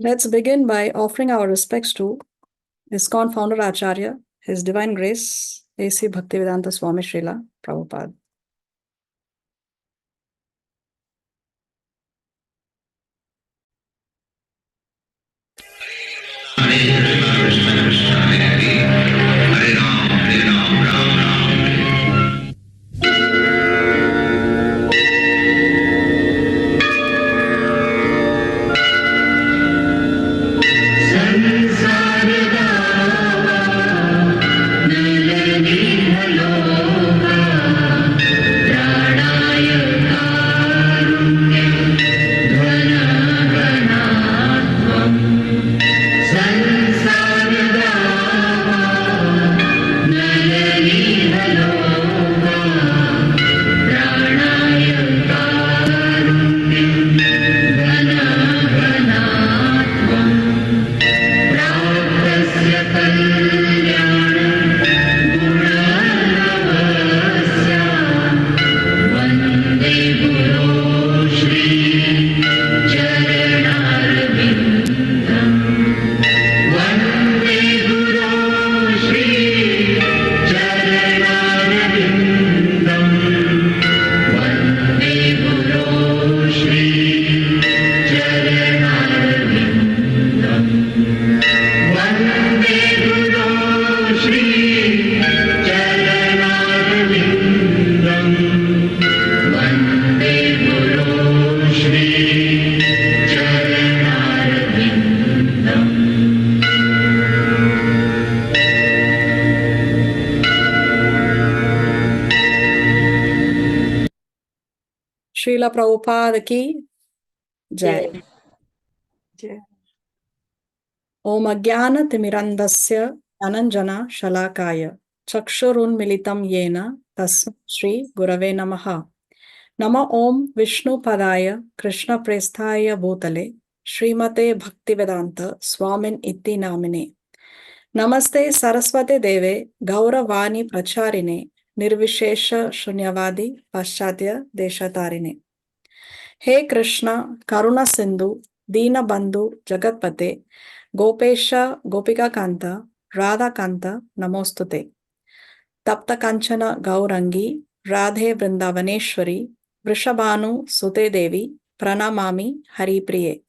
Let's begin by offering our respects to ISKCON founder Acharya, His Divine Grace, A.C. Bhaktivedanta Swami Srila Prabhupada. Krishna Krishna Hare Hare Ram Ram Ram Srila Prabhupada ki Jai. Om Ajnana Timirandasya Ananjana Shalakaya Chakshurun Militam Yena Tasmai Shri Gurave Namaha. Nama Om Vishnu Padaya Krishna Presthaya Bhutale Srimate Bhaktivedanta Swamin Iti Namine. Namaste Saraswate Deve Gauravani Pracharine Nirvishesha Shunyavadi Paschatya Deshatarine. He Krishna Karuna Sindhu Dina Bandhu Jagatpate Gopesha Gopika Kanta Radha Kanta Namostute Tapta Kanchana Gaurangi Radhe Vrindavaneshwari Vrishabhanu Sute Devi Pranamami Hari Priye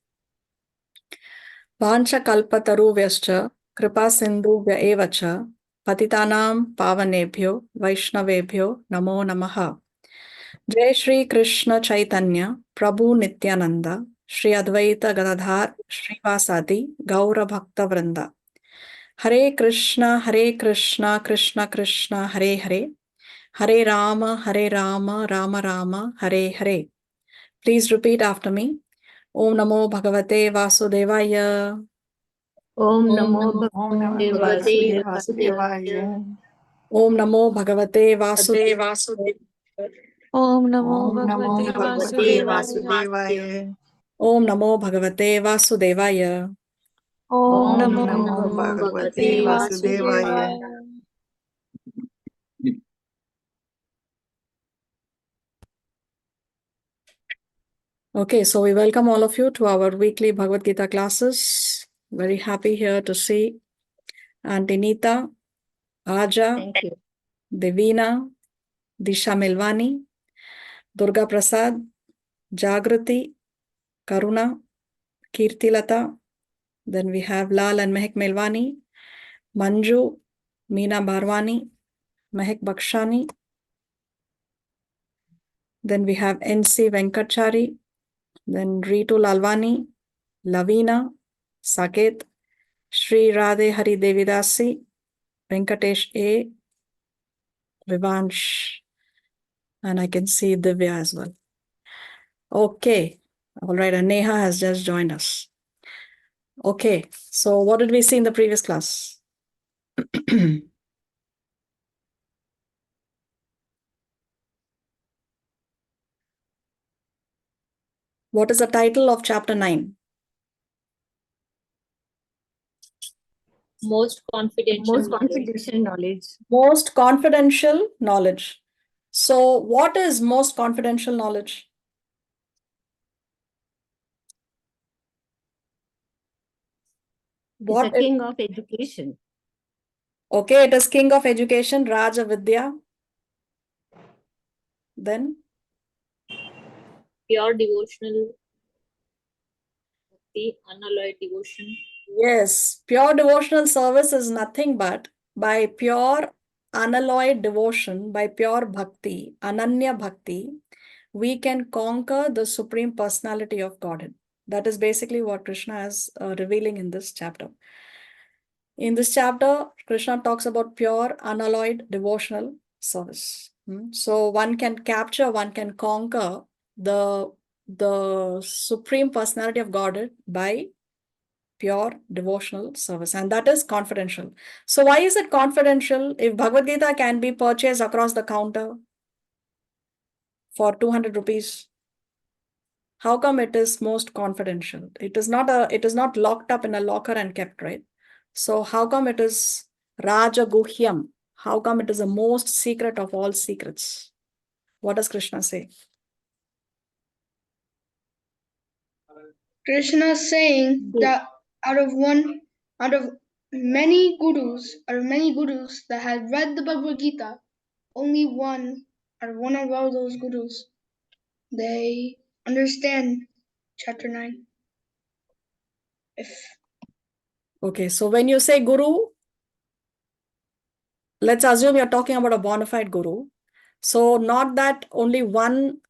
Vancha Kalpataru Vyascha Kripa Sindhu Vyaevacha Patitanam Pavanebhyo Vaishnavebhyo Namo Namaha. Jai Shri Krishna Chaitanya Prabhu Nityananda Shri Advaita Gadadhar Srivasadi Gaura Bhakta Vrinda. Hare Krishna Krishna Krishna Hare Hare Hare Rama Rama Rama Hare Hare. Please repeat after me. Om Namo Bhagavate Vasudevaya. Om Namo Bhagavate Vasudevaya. Om Namo Bhagavate Vasudevaya. Om Namo Namo Bhagavate Bhagavate Vasudevaya. Vasudevaya. Om Namo Bhagavate Vasudevaya. Om Namo Namo Bhagavate Bhagavate Vasudevaya. Vasudevaya. Okay, so we welcome all of you to our weekly Bhagavad Gita classes. Very happy here to see Auntie Nita, Aja, Thank you. Devina, Disha Milvani, Durga Prasad, Jagrati, Karuna, Kirtilata. Then we have Lal and Mehak Milvani, Manju, Meena Bharwani, Mehak Bakshani. Then we have NC Venkatchari, then Ritu Lalwani, Lavina, Saket, Shri Radhe Hari Devidasi, Venkatesh A, Vivansh, and I can see Divya as well. Okay, all right, and Neha has just joined us. Okay, so what did we see in the previous class? What is the title of chapter 9? Most confidential knowledge. Most confidential knowledge. So what is most confidential knowledge? What It's a king of education. Okay, it is king of education, Raja Vidya. Then, Pure devotional, the unalloyed devotion. yes, pure devotional service is nothing but by pure unalloyed devotion, by pure bhakti, ananya bhakti, we can conquer the Supreme Personality of Godhead. That is basically what Krishna is revealing in this chapter. In this chapter, Krishna talks about pure, unalloyed devotional service. So one can capture, one can conquer the Supreme Personality of Godhead by pure devotional service, and that is confidential. So why is it confidential? If Bhagavad Gita can be purchased across the counter for 200 rupees, how come it is most confidential? It is not locked up in a locker and kept, right? So how come it is Raja Guhyam? How come it is the most secret of all secrets? What does Krishna say? Krishna is saying that out of many gurus that had read the Bhagavad Gita, only one of all those gurus, they understand chapter 9. Okay, so when you say guru, let's assume you're talking about a bona fide guru. So not that only one,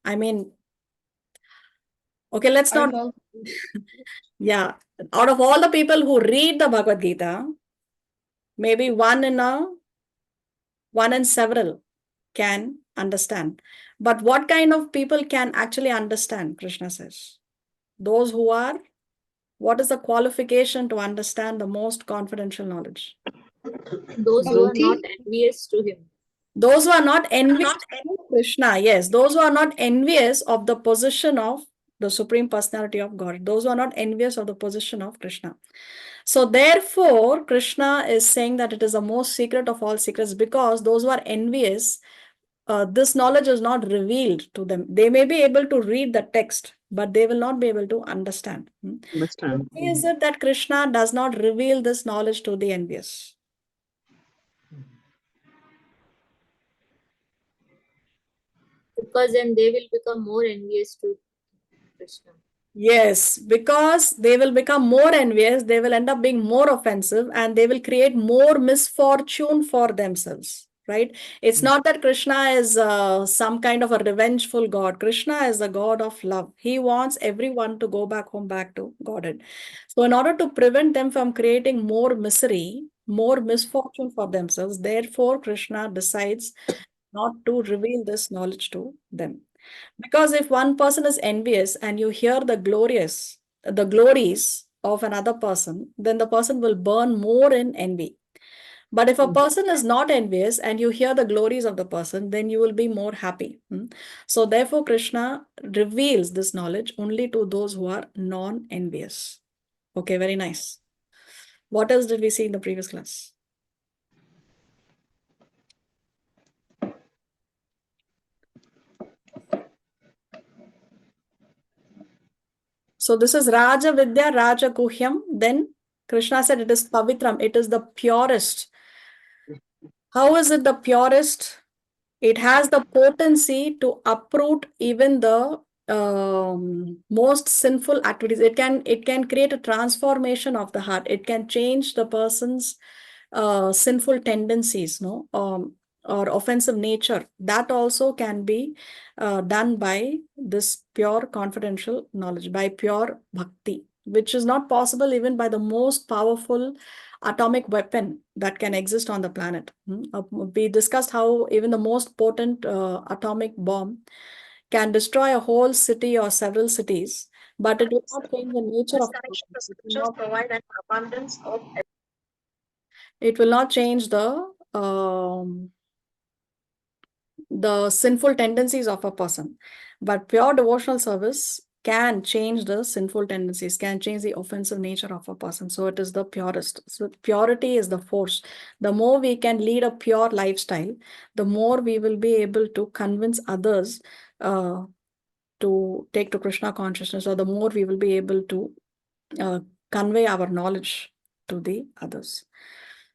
okay, let's not, yeah, out of all the people who read the Bhagavad Gita, maybe one in several can understand. But what kind of people can actually understand, Krishna says? Those who are, what is the qualification to understand the most confidential knowledge? Those who are not envious to him. Those who are not envious of Krishna, yes, those who are not envious of the position of the Supreme Personality of God, those who are not envious of the position of Krishna. So therefore, Krishna is saying that it is the most secret of all secrets, because those who are envious, this knowledge is not revealed to them. They may be able to read the text, but they will not be able to understand. Why is it that Krishna does not reveal this knowledge to the envious? Because then they will become more envious to Krishna. Yes, because they will become more envious, they will end up being more offensive, and they will create more misfortune for themselves, right? It's not that Krishna is some kind of a revengeful God. Krishna is the God of love. He wants everyone to go back home, back to Godhead. So in order to prevent them from creating more misery, more misfortune for themselves, therefore Krishna decides not to reveal this knowledge to them. Because if one person is envious and you hear the glories of another person, then the person will burn more in envy. But if a person is not envious and you hear the glories of the person, then you will be more happy. So therefore, Krishna reveals this knowledge only to those who are non-envious. Okay, very nice. What else did we see in the previous class? So this is Raja Vidya, Raja Guhyam. Then Krishna said it is Pavitram, it is the purest. How is it the purest? It has the potency to uproot even the most sinful activities. It can create a transformation of the heart. It can change the person's sinful tendencies, no, or offensive nature. That also can be done by this pure confidential knowledge, by pure bhakti, which is not possible even by the most powerful atomic weapon that can exist on the planet. We discussed how even the most potent atomic bomb can destroy a whole city or several cities, but it will not change the nature of it will not change the sinful tendencies of a person. But pure devotional service can change the sinful tendencies, can change the offensive nature of a person. So it is the purest. So purity is the force. The more we can lead a pure lifestyle, the more we will be able to convince others to take to Krishna consciousness, or the more we will be able to convey our knowledge to the others.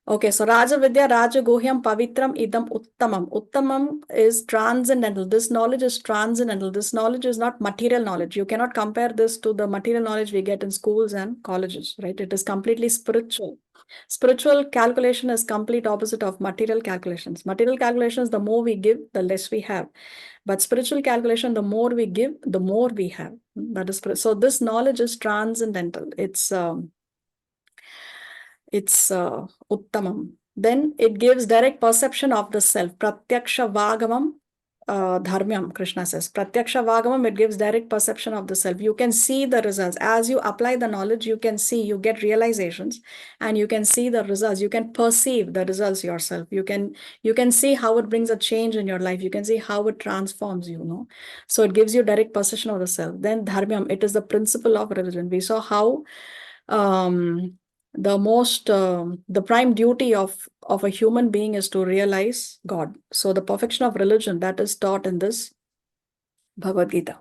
Okay, so Raja Vidya, Raja Guhyam, Pavitram, Idam, Uttamam. Uttamam is transcendental. This knowledge is transcendental. This knowledge is not material knowledge. You cannot compare this to the material knowledge we get in schools and colleges, right? It is completely spiritual. Spiritual calculation is complete opposite of material calculations. Material calculations, the more we give, the less we have. But spiritual calculation, the more we give, the more we have. That is so. This knowledge is transcendental. It's uttamam. Then it gives direct perception of the self. Pratyaksha vagamam dharmyam, Krishna says. Pratyaksha vagamam, it gives direct perception of the self. You can see the results. As you apply the knowledge, you can see, you get realizations, and you can see the results. You can perceive the results yourself. You can see how it brings a change in your life. You can see how it transforms you, know. So it gives you direct perception of the self. Then dharmyam, it is the principle of religion. We saw how the prime duty of a human being is to realize God. So the perfection of religion that is taught in this Bhagavad Gita.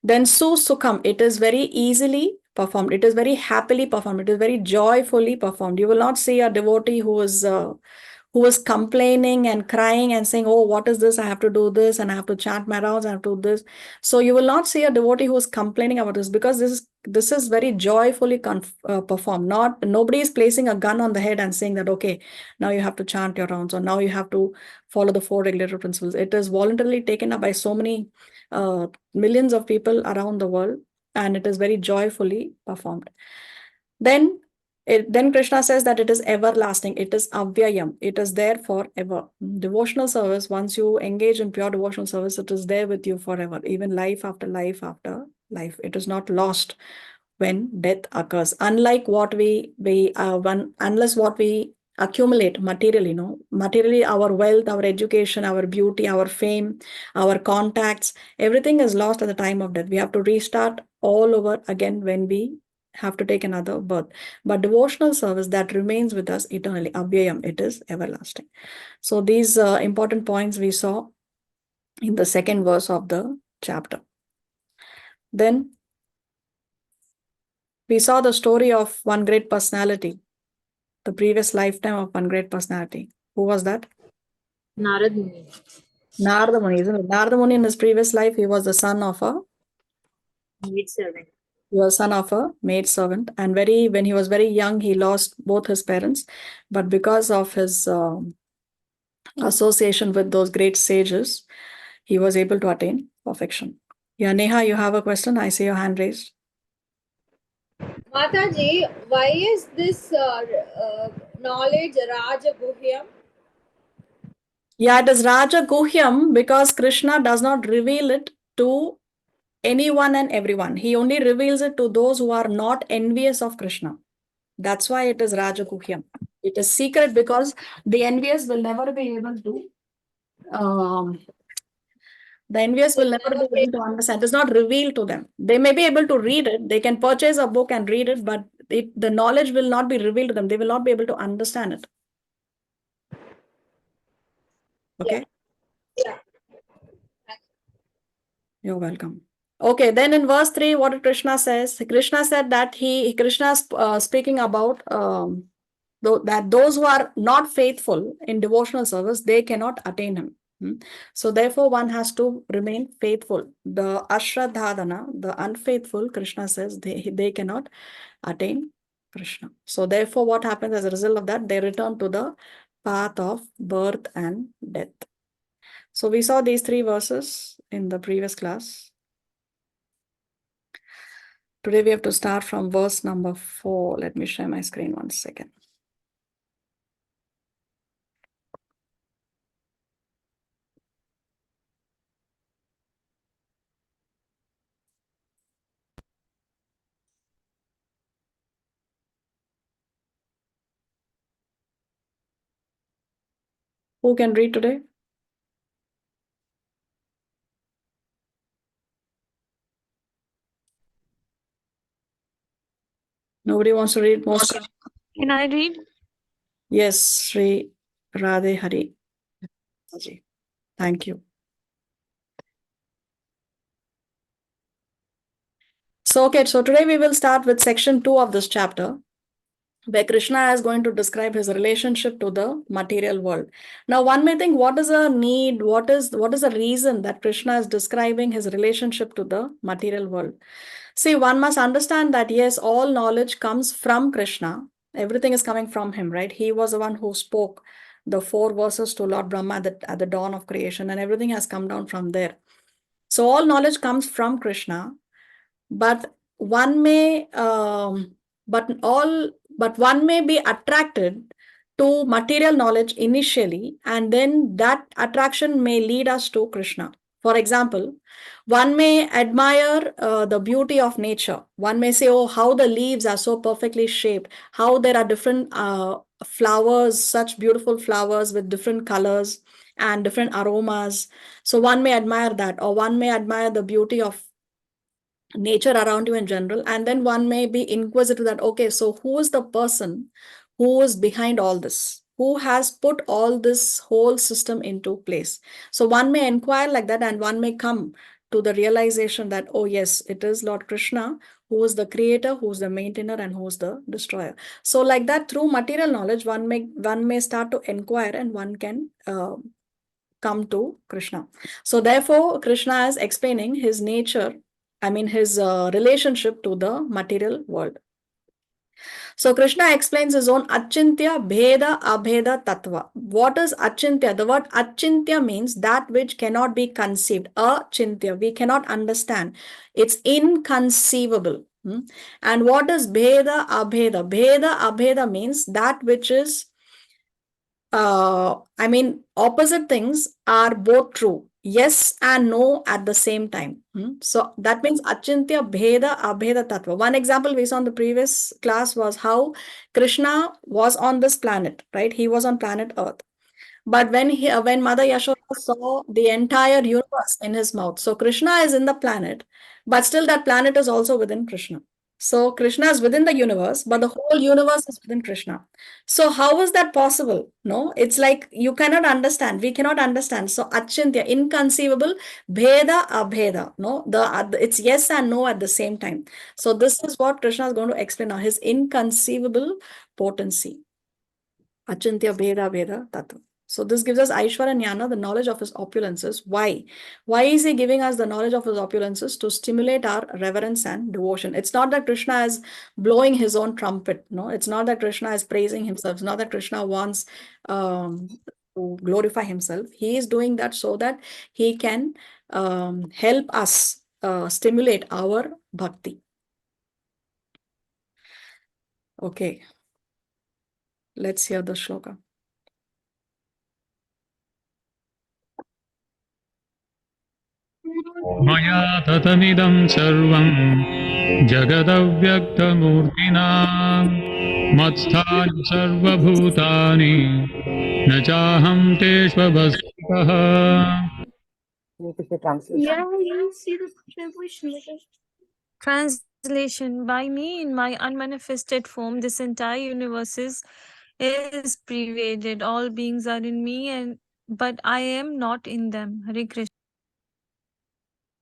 Then sukham, it is very easily performed. It is very happily performed. It is very joyfully performed. You will not see a devotee who is complaining and crying and saying, oh, what is this? I have to do this and I have to chant my rounds, I have to do this. So you will not see a devotee who is complaining about this, because this is very joyfully performed. Nobody is placing a gun on the head and saying that, okay, now you have to chant your rounds, or now you have to follow the 4 regulatory principles. It is voluntarily taken up by so many millions of people around the world, and it is very joyfully performed. Then Krishna says that it is everlasting. It is avyayam. It is there forever. Devotional service, once you engage in pure devotional service, it is there with you forever, even life after life after life. It is not lost when death occurs. Unlike what unless what we accumulate materially, materially, our wealth, our education, our beauty, our fame, our contacts, everything is lost at the time of death. We have to restart all over again when we have to take another birth. But devotional service, that remains with us eternally. Avyayam, it is everlasting. So these important points we saw in the second verse of the chapter. Then we saw the story of one great personality, the previous lifetime of one great personality. Who was that? Narad Muni. Narada Muni, isn't it? Narada Muni, in his previous life, he was the son of a Maidservant. He was son of a maid servant, and when he was very young, he lost both his parents. But because of his association with those great sages, he was able to attain perfection. Yeah, Neha, you have a question? I see your hand raised. Mataji, why is this knowledge Raja Guhyam? Yeah, it is Raja Guhyam because Krishna does not reveal it to anyone and everyone. He only reveals it to those who are not envious of Krishna. That's why it is Raja Guhyam. It is secret because the envious will never be able to the envious will never be able to understand. It is not revealed to them. They may be able to read it. They can purchase a book and read it, but the knowledge will not be revealed to them. They will not be able to understand it. Okay? Yeah. You're welcome. Okay, then in verse 3, what did Krishna says? Krishna said that Krishna is speaking about that those who are not faithful in devotional service, they cannot attain him. So therefore, one has to remain faithful. The ashraddhadana, the unfaithful, Krishna says they cannot attain Krishna. So therefore, what happens as a result of that? They return to the path of birth and death. So we saw these 3 verses in the previous class. Today we have to start from verse number 4. Let me share my screen 1 second. Who can read today? Nobody wants to read most? Can I read? Yes, Sri Radhe Hari. Thank you. So today we will start with section 2 of this chapter. where Krishna is going to describe his relationship to the material world. Now, one may think, what is a need? What is the reason that Krishna is describing his relationship to the material world? See, one must understand that yes, all knowledge comes from Krishna. Everything is coming from him, right? He was the one who spoke the 4 verses to Lord Brahma at the dawn of creation, and everything has come down from there. So all knowledge comes from Krishna, but one may but one may be attracted to material knowledge initially, and then that attraction may lead us to Krishna. For example, one may admire the beauty of nature. One may say, oh, how the leaves are so perfectly shaped, how there are different flowers, such beautiful flowers with different colors and different aromas. So one may admire that, or one may admire the beauty of nature around you in general, and then one may be inquisitive that, okay, so who is the person who is behind all this, who has put all this whole system into place? So one may inquire like that, and one may come to the realization that, oh yes, it is Lord Krishna who is the creator, who is the maintainer, and who is the destroyer. So like that, through material knowledge, one may start to inquire, and one can come to Krishna. So therefore, Krishna is explaining his nature, his relationship to the material world. So Krishna explains his own Achintya, Bheda, Abheda, Tattva. What is Achintya? The word Achintya means that which cannot be conceived. Achintya, we cannot understand. It's inconceivable. And what is Bheda, Abheda? Bheda, Abheda means that which is opposite things are both true. Yes and no at the same time. So that means Achintya Bheda Abheda Tattva. One example we saw in the previous class was how Krishna was on this planet, right? He was on planet Earth. But when Mother Yashoda saw the entire universe in his mouth, so Krishna is in the planet, but still that planet is also within Krishna. So Krishna is within the universe, but the whole universe is within Krishna. So how is that possible? No, it's like you cannot understand. We cannot understand. So Achintya, inconceivable, Bheda, Abheda. No, it's yes and no at the same time. So this is what Krishna is going to explain now. His inconceivable potency. Achintya Bheda Bheda Tattva. So this gives us Aishwarya Jnana, the knowledge of his opulences. Why? Why is he giving us the knowledge of his opulences? To stimulate our reverence and devotion. It's not that Krishna is blowing his own trumpet. No, it's not that Krishna is praising himself. It's not that Krishna wants to glorify himself. He is doing that so that he can help us stimulate our bhakti. Okay. Let's hear the shloka. मया ततमिदं सर्वं जगदव्यक्तमूर्तिना मत्स्थानि सर्वभूतानि न चाहं तेष्वस्थितः. Yeah, you see the translation. Translation: by me in my unmanifested form, this entire universe is pervaded. All beings are in me, but I am not in them. Hare Krishna.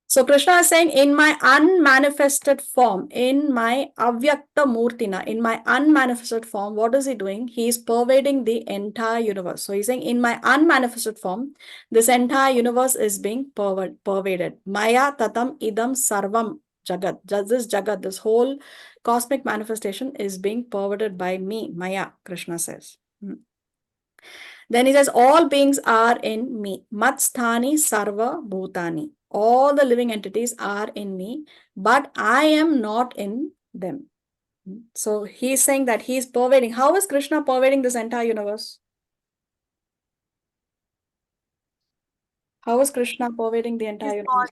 So Krishna is saying, in my unmanifested form, in my avyakta murtina, in my unmanifested form, what is he doing? He is pervading the entire universe. So he's saying, in my unmanifested form, this entire universe is being pervaded. Maya tatam idam sarvam jagat. This jagat, this whole cosmic manifestation is being pervaded by me, Maya, Krishna says. Then he says, all beings are in me. Matsthani sarva bhutani. All the living entities are in me, but I am not in them. So he's saying that he's pervading. How is Krishna pervading this entire universe? How is Krishna pervading the entire universe?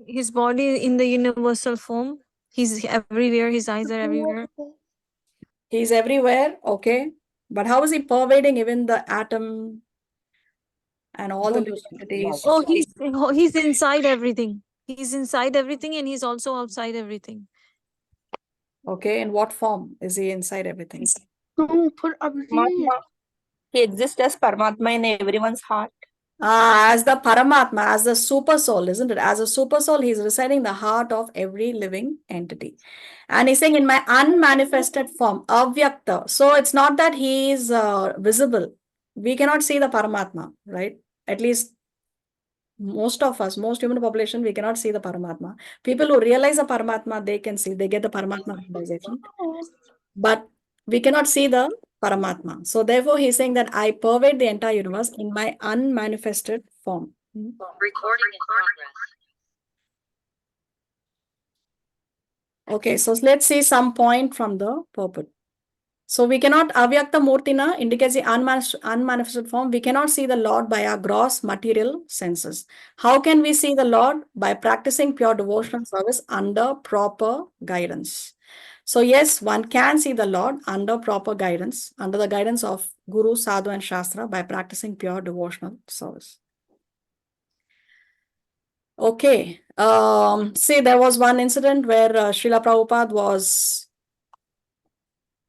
His body in the universal form. He's everywhere. His eyes are everywhere. He's everywhere, okay. But how is he pervading even the atom and all the living entities? Oh, he's inside everything. He's inside everything, and he's also outside everything. Okay, in what form is he inside everything? Don't put everything in. He exists as Paramatma in everyone's heart. As the Paramatma, as the super soul, isn't it? As a super soul, he's residing in the heart of every living entity. And he's saying, in my unmanifested form, avyakta. So it's not that he is visible. We cannot see the Paramatma, right? At least most of us, most human population, we cannot see the Paramatma. People who realize the Paramatma, they can see, they get the Paramatma realization. But we cannot see the Paramatma. So therefore, he's saying that I pervade the entire universe in my unmanifested form. Recording in progress. Okay, so let's see some point from the purport. So we cannot, avyakta murtina indicates the unmanifested form. We cannot see the Lord by our gross material senses. How can we see the Lord? By practicing pure devotional service under proper guidance. So yes, one can see the Lord under proper guidance, under the guidance of Guru, Sadhu and Shastra by practicing pure devotional service. Okay, see, there was one incident where Srila Prabhupada was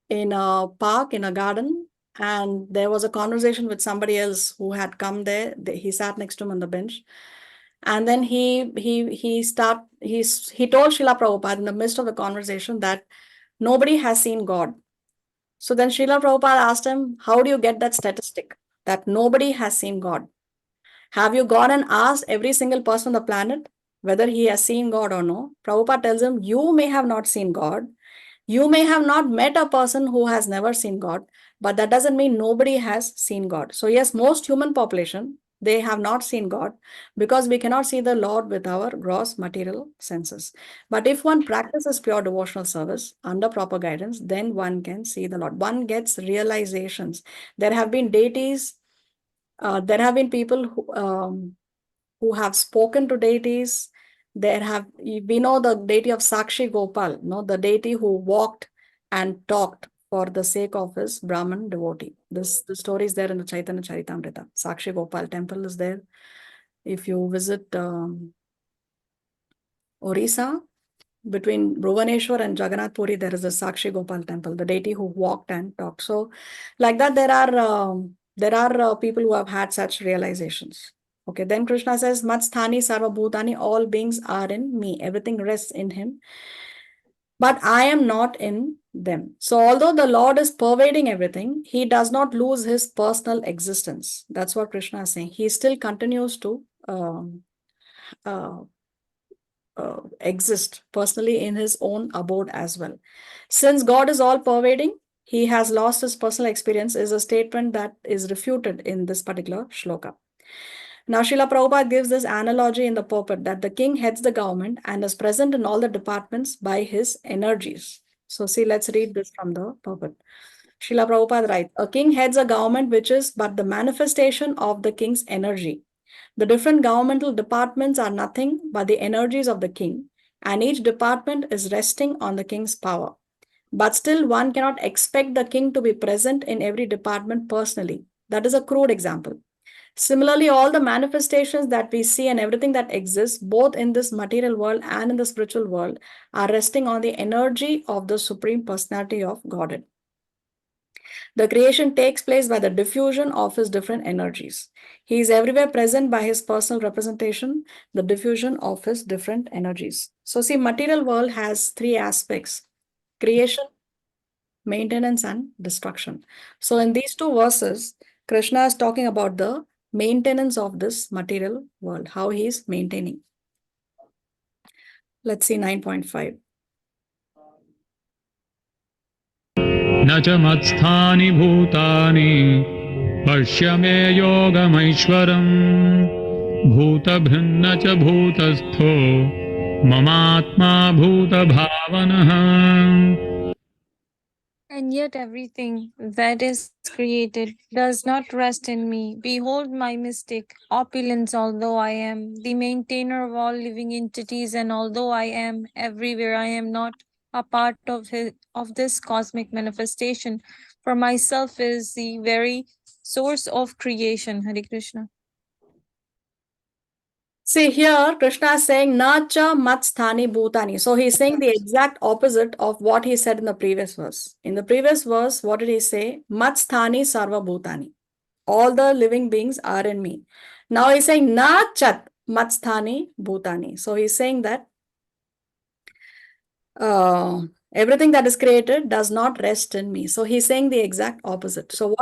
in a park, in a garden, and there was a conversation with somebody else who had come there. He sat next to him on the bench. And then he told Srila Prabhupada in the midst of the conversation that nobody has seen God. So then Srila Prabhupada asked him, how do you get that statistic that nobody has seen God? Have you gone and asked every single person on the planet whether he has seen God or no? Prabhupada tells him, you may have not seen God. You may have not met a person who has never seen God, but that doesn't mean nobody has seen God. So yes, most human population, they have not seen God because we cannot see the Lord with our gross material senses. But if one practices pure devotional service under proper guidance, then one can see the Lord. One gets realizations. There have been deities, there have been people who have spoken to deities. We know the deity of Sakshi Gopal, the deity who walked and talked for the sake of his Brahman devotee. The story is there in the Chaitanya Charitamrita. Sakshi Gopal temple is there. If you visit Orissa, between Bhuvaneshwar and Jagannath Puri, there is a Sakshi Gopal temple, the deity who walked and talked. So, like that, there are people who have had such realizations. Okay, then Krishna says, Matsthani Sarva Bhutani, all beings are in me, everything rests in him, but I am not in them. So, although the Lord is pervading everything, he does not lose his personal existence. That's what Krishna is saying. He still continues to uh, exist personally in his own abode as well. Since God is all pervading, he has lost his personal experience is a statement that is refuted in this particular shloka. Now, Srila Prabhupada gives this analogy in the purport that the king heads the government and is present in all the departments by his energies. So, see, let's read this from the purport. Srila Prabhupada writes, a king heads a government which is but the manifestation of the king's energy. The different governmental departments are nothing but the energies of the king, and each department is resting on the king's power. But still, one cannot expect the king to be present in every department personally. That is a crude example. Similarly, all the manifestations that we see and everything that exists, both in this material world and in the spiritual world, are resting on the energy of the Supreme Personality of Godhead. The creation takes place by the diffusion of his different energies. He is everywhere present by his personal representation, the diffusion of his different energies. So see, material world has three aspects: creation, maintenance, and destruction. So in these two verses, Krishna is talking about the maintenance of this material world, how he is maintaining. Let's see 9.5. न च मत्स्थानि भूतानि पश्य मे योगमैश्वरम् भूतभृन्न च भूतस्थो ममात्मा भूतभावनः. And yet everything that is created does not rest in me. Behold my mystic opulence, although I am the maintainer of all living entities, and although I am everywhere, I am not a part of this cosmic manifestation. For myself is the very source of creation. Hare Krishna. See here, Krishna is saying, Nacha Matsthani Bhutani. So he's saying the exact opposite of what he said in the previous verse. In the previous verse, what did he say? Matsthani Sarva Bhutani. All the living beings are in me. Now he's saying na chat matsthani bhutani. So he's saying that everything that is created does not rest in me. So he's saying the exact opposite. So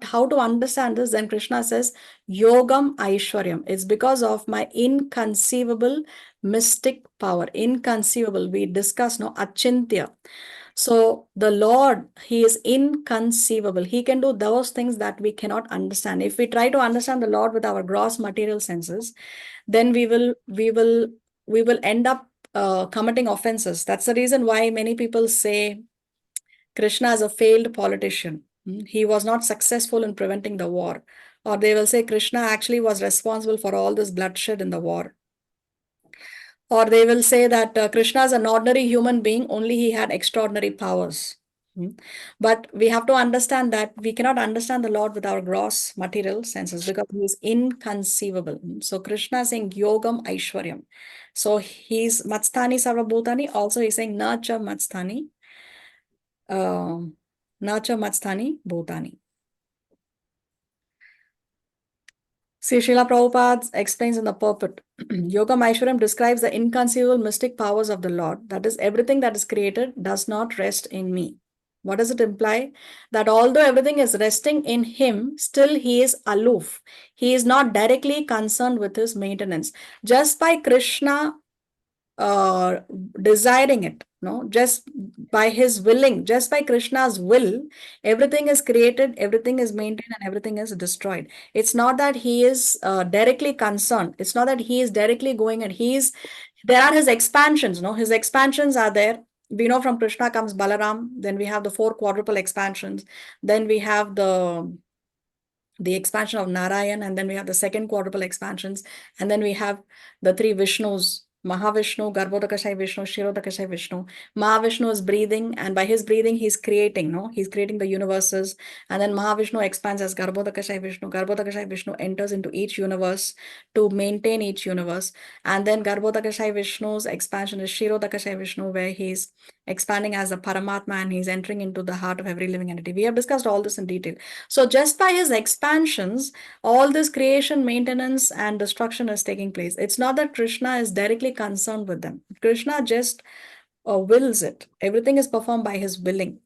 how to understand this? Then Krishna says yogam aishwaryam. It's because of my inconceivable mystic power. Inconceivable. We discuss no achintya. So the Lord, He is inconceivable. He can do those things that we cannot understand. If we try to understand the Lord with our gross material senses, then we will end up committing offenses. That's the reason why many people say Krishna is a failed politician. He was not successful in preventing the war. Or they will say Krishna actually was responsible for all this bloodshed in the war. Or they will say that Krishna is an ordinary human being, only he had extraordinary powers. But we have to understand that we cannot understand the Lord with our gross material senses because he is inconceivable. So Krishna is saying Yogam Aishwaryam. So he's Matstani Sarvabhutani. Also he's saying Nacha Matstani. Nacha Matstani Bhutani. See, Srila Prabhupada explains in the purport. Yoga Maishwaram describes the inconceivable mystic powers of the Lord. That is, everything that is created does not rest in me. What does it imply? That although everything is resting in him, still he is aloof. He is not directly concerned with his maintenance. Just by Krishna uh, desiring it, no, just by his willing, just by Krishna's will, everything is created, everything is maintained, and everything is destroyed. It's not that he is directly concerned. It's not that he is directly going and there are his expansions, no, his expansions are there. We know from Krishna comes Balaram, then we have the 4 quadruple expansions, then we have the expansion of Narayan, and then we have the 2nd quadruple expansions, and then we have the 3 Vishnus, Mahavishnu, Garbhodakashayi Vishnu, Shirodakashayi Vishnu. Mahavishnu is breathing, and by his breathing, he's creating, no? He's creating the universes, and then Mahavishnu expands as Garbhodakashayi Vishnu. Garbhodakashayi Vishnu enters into each universe to maintain each universe, and then Garbhodakashayi Vishnu's expansion is Shirodakashayi Vishnu, where he's expanding as a Paramatma, and he's entering into the heart of every living entity. We have discussed all this in detail. So just by his expansions, all this creation, maintenance, and destruction is taking place. It's not that Krishna is directly concerned with them. Krishna just wills it. Everything is performed by his willing.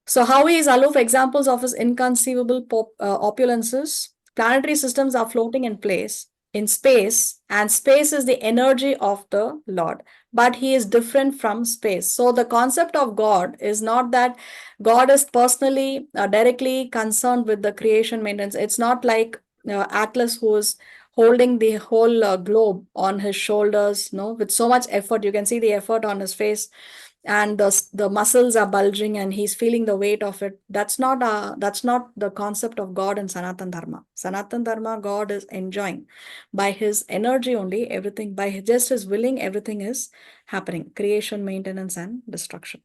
So how he is aloof? Examples of his inconceivable opulences. Planetary systems are floating in place in space, and space is the energy of the Lord. But he is different from space. So the concept of God is not that God is personally, directly concerned with the creation maintenance. It's not like Atlas, who is holding the whole globe on his shoulders, no, with so much effort. You can see the effort on his face, and the muscles are bulging, and he's feeling the weight of it. That's not the concept of God in Sanatan Dharma. Sanatan Dharma, God is enjoying by his energy only. Everything by just his willing, everything is happening: creation, maintenance, and destruction.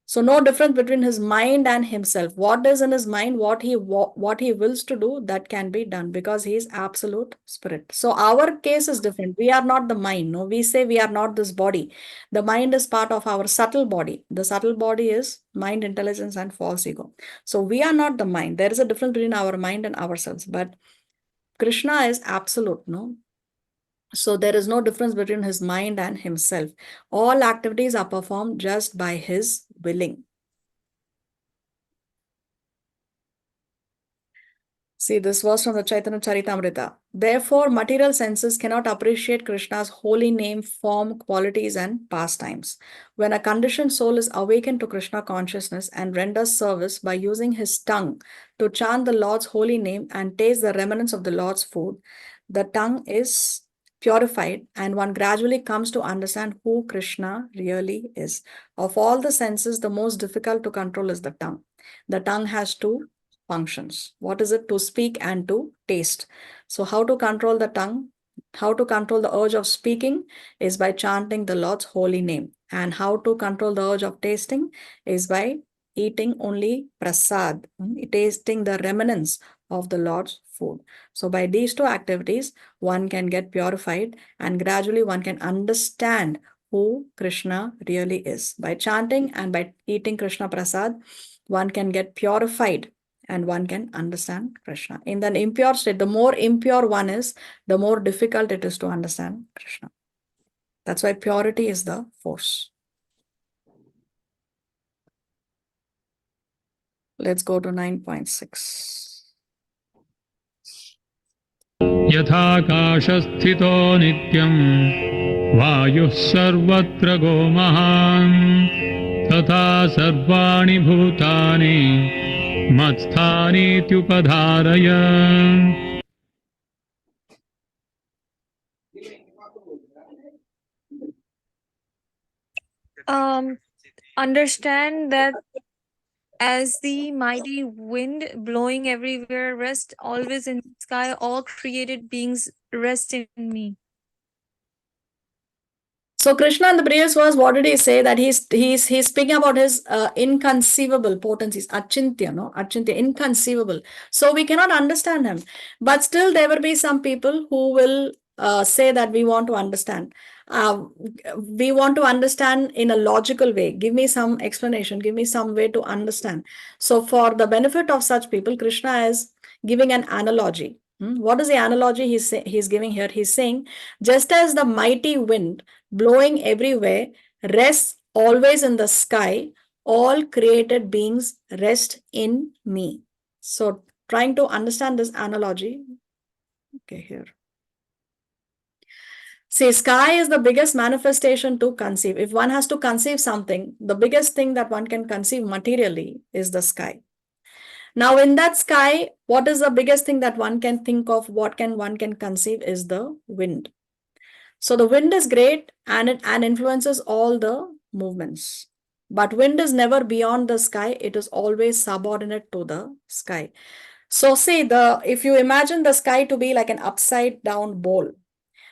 So no difference between his mind and himself. What is in his mind, what he wills to do, that can be done, because he is absolute spirit. So our case is different. We are not the mind. No, we say we are not this body. The mind is part of our subtle body. The subtle body is mind, intelligence, and false ego. So we are not the mind. There is a difference between our mind and ourselves. But Krishna is absolute, no? So there is no difference between his mind and himself. All activities are performed just by his willing. See, this was from the Chaitanya Charitamrita. Therefore, material senses cannot appreciate Krishna's holy name, form, qualities, and pastimes. When a conditioned soul is awakened to Krishna consciousness and renders service by using his tongue to chant the Lord's holy name and taste the remnants of the Lord's food, the tongue is purified, and one gradually comes to understand who Krishna really is. Of all the senses, the most difficult to control is the tongue. The tongue has two functions. What is it? To speak and to taste. So how to control the tongue? How to control the urge of speaking is by chanting the Lord's holy name. And how to control the urge of tasting is by eating only prasad, tasting the remnants of the Lord's food. So by these two activities, one can get purified, and gradually one can understand who Krishna really is. By chanting and by eating Krishna prasad, one can get purified, and one can understand Krishna. In the impure state, the more impure one is, the more difficult it is to understand Krishna. That's why purity is the force. Let's go to 9.6. यथाकाशस्थितो नित्यं वायुः सर्वत्र गोमहान् तथा सर्वाणि भूतानि मत्स्थानीत्युपधारय. Understand that as the mighty wind blowing everywhere, rest always in the sky, all created beings rest in me. So Krishna in the previous verse, what did he say? That he's speaking about his inconceivable potencies, achintya, no? Achintya, inconceivable. So we cannot understand him. But still there will be some people who will say that we want to understand. We want to understand in a logical way. Give me some explanation. Give me some way to understand. So for the benefit of such people, Krishna is giving an analogy. What is the analogy he's giving here? He's saying, just as the mighty wind blowing everywhere rests always in the sky, all created beings rest in me. So trying to understand this analogy. Okay, here. See, sky is the biggest manifestation to conceive. If one has to conceive something, the biggest thing that one can conceive materially is the sky. Now, in that sky, what is the biggest thing that one can think of? One can conceive is the wind. So the wind is great and it influences all the movements. But wind is never beyond the sky. It is always subordinate to the sky. So see, if you imagine the sky to be like an upside down bowl.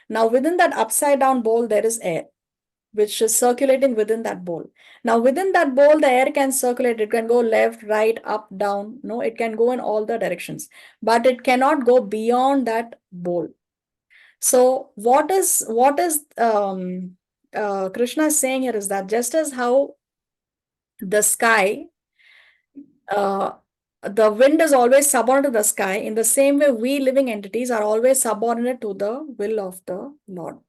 Now within that upside down bowl, there is air, which is circulating within that bowl. Now within that bowl, the air can circulate. It can go left, right, up, down. No, it can go in all the directions, but it cannot go beyond that bowl. So what is Krishna is saying here is that just as how the sky, the wind is always subordinate to the sky, in the same way we living entities are always subordinate to the will of the Lord.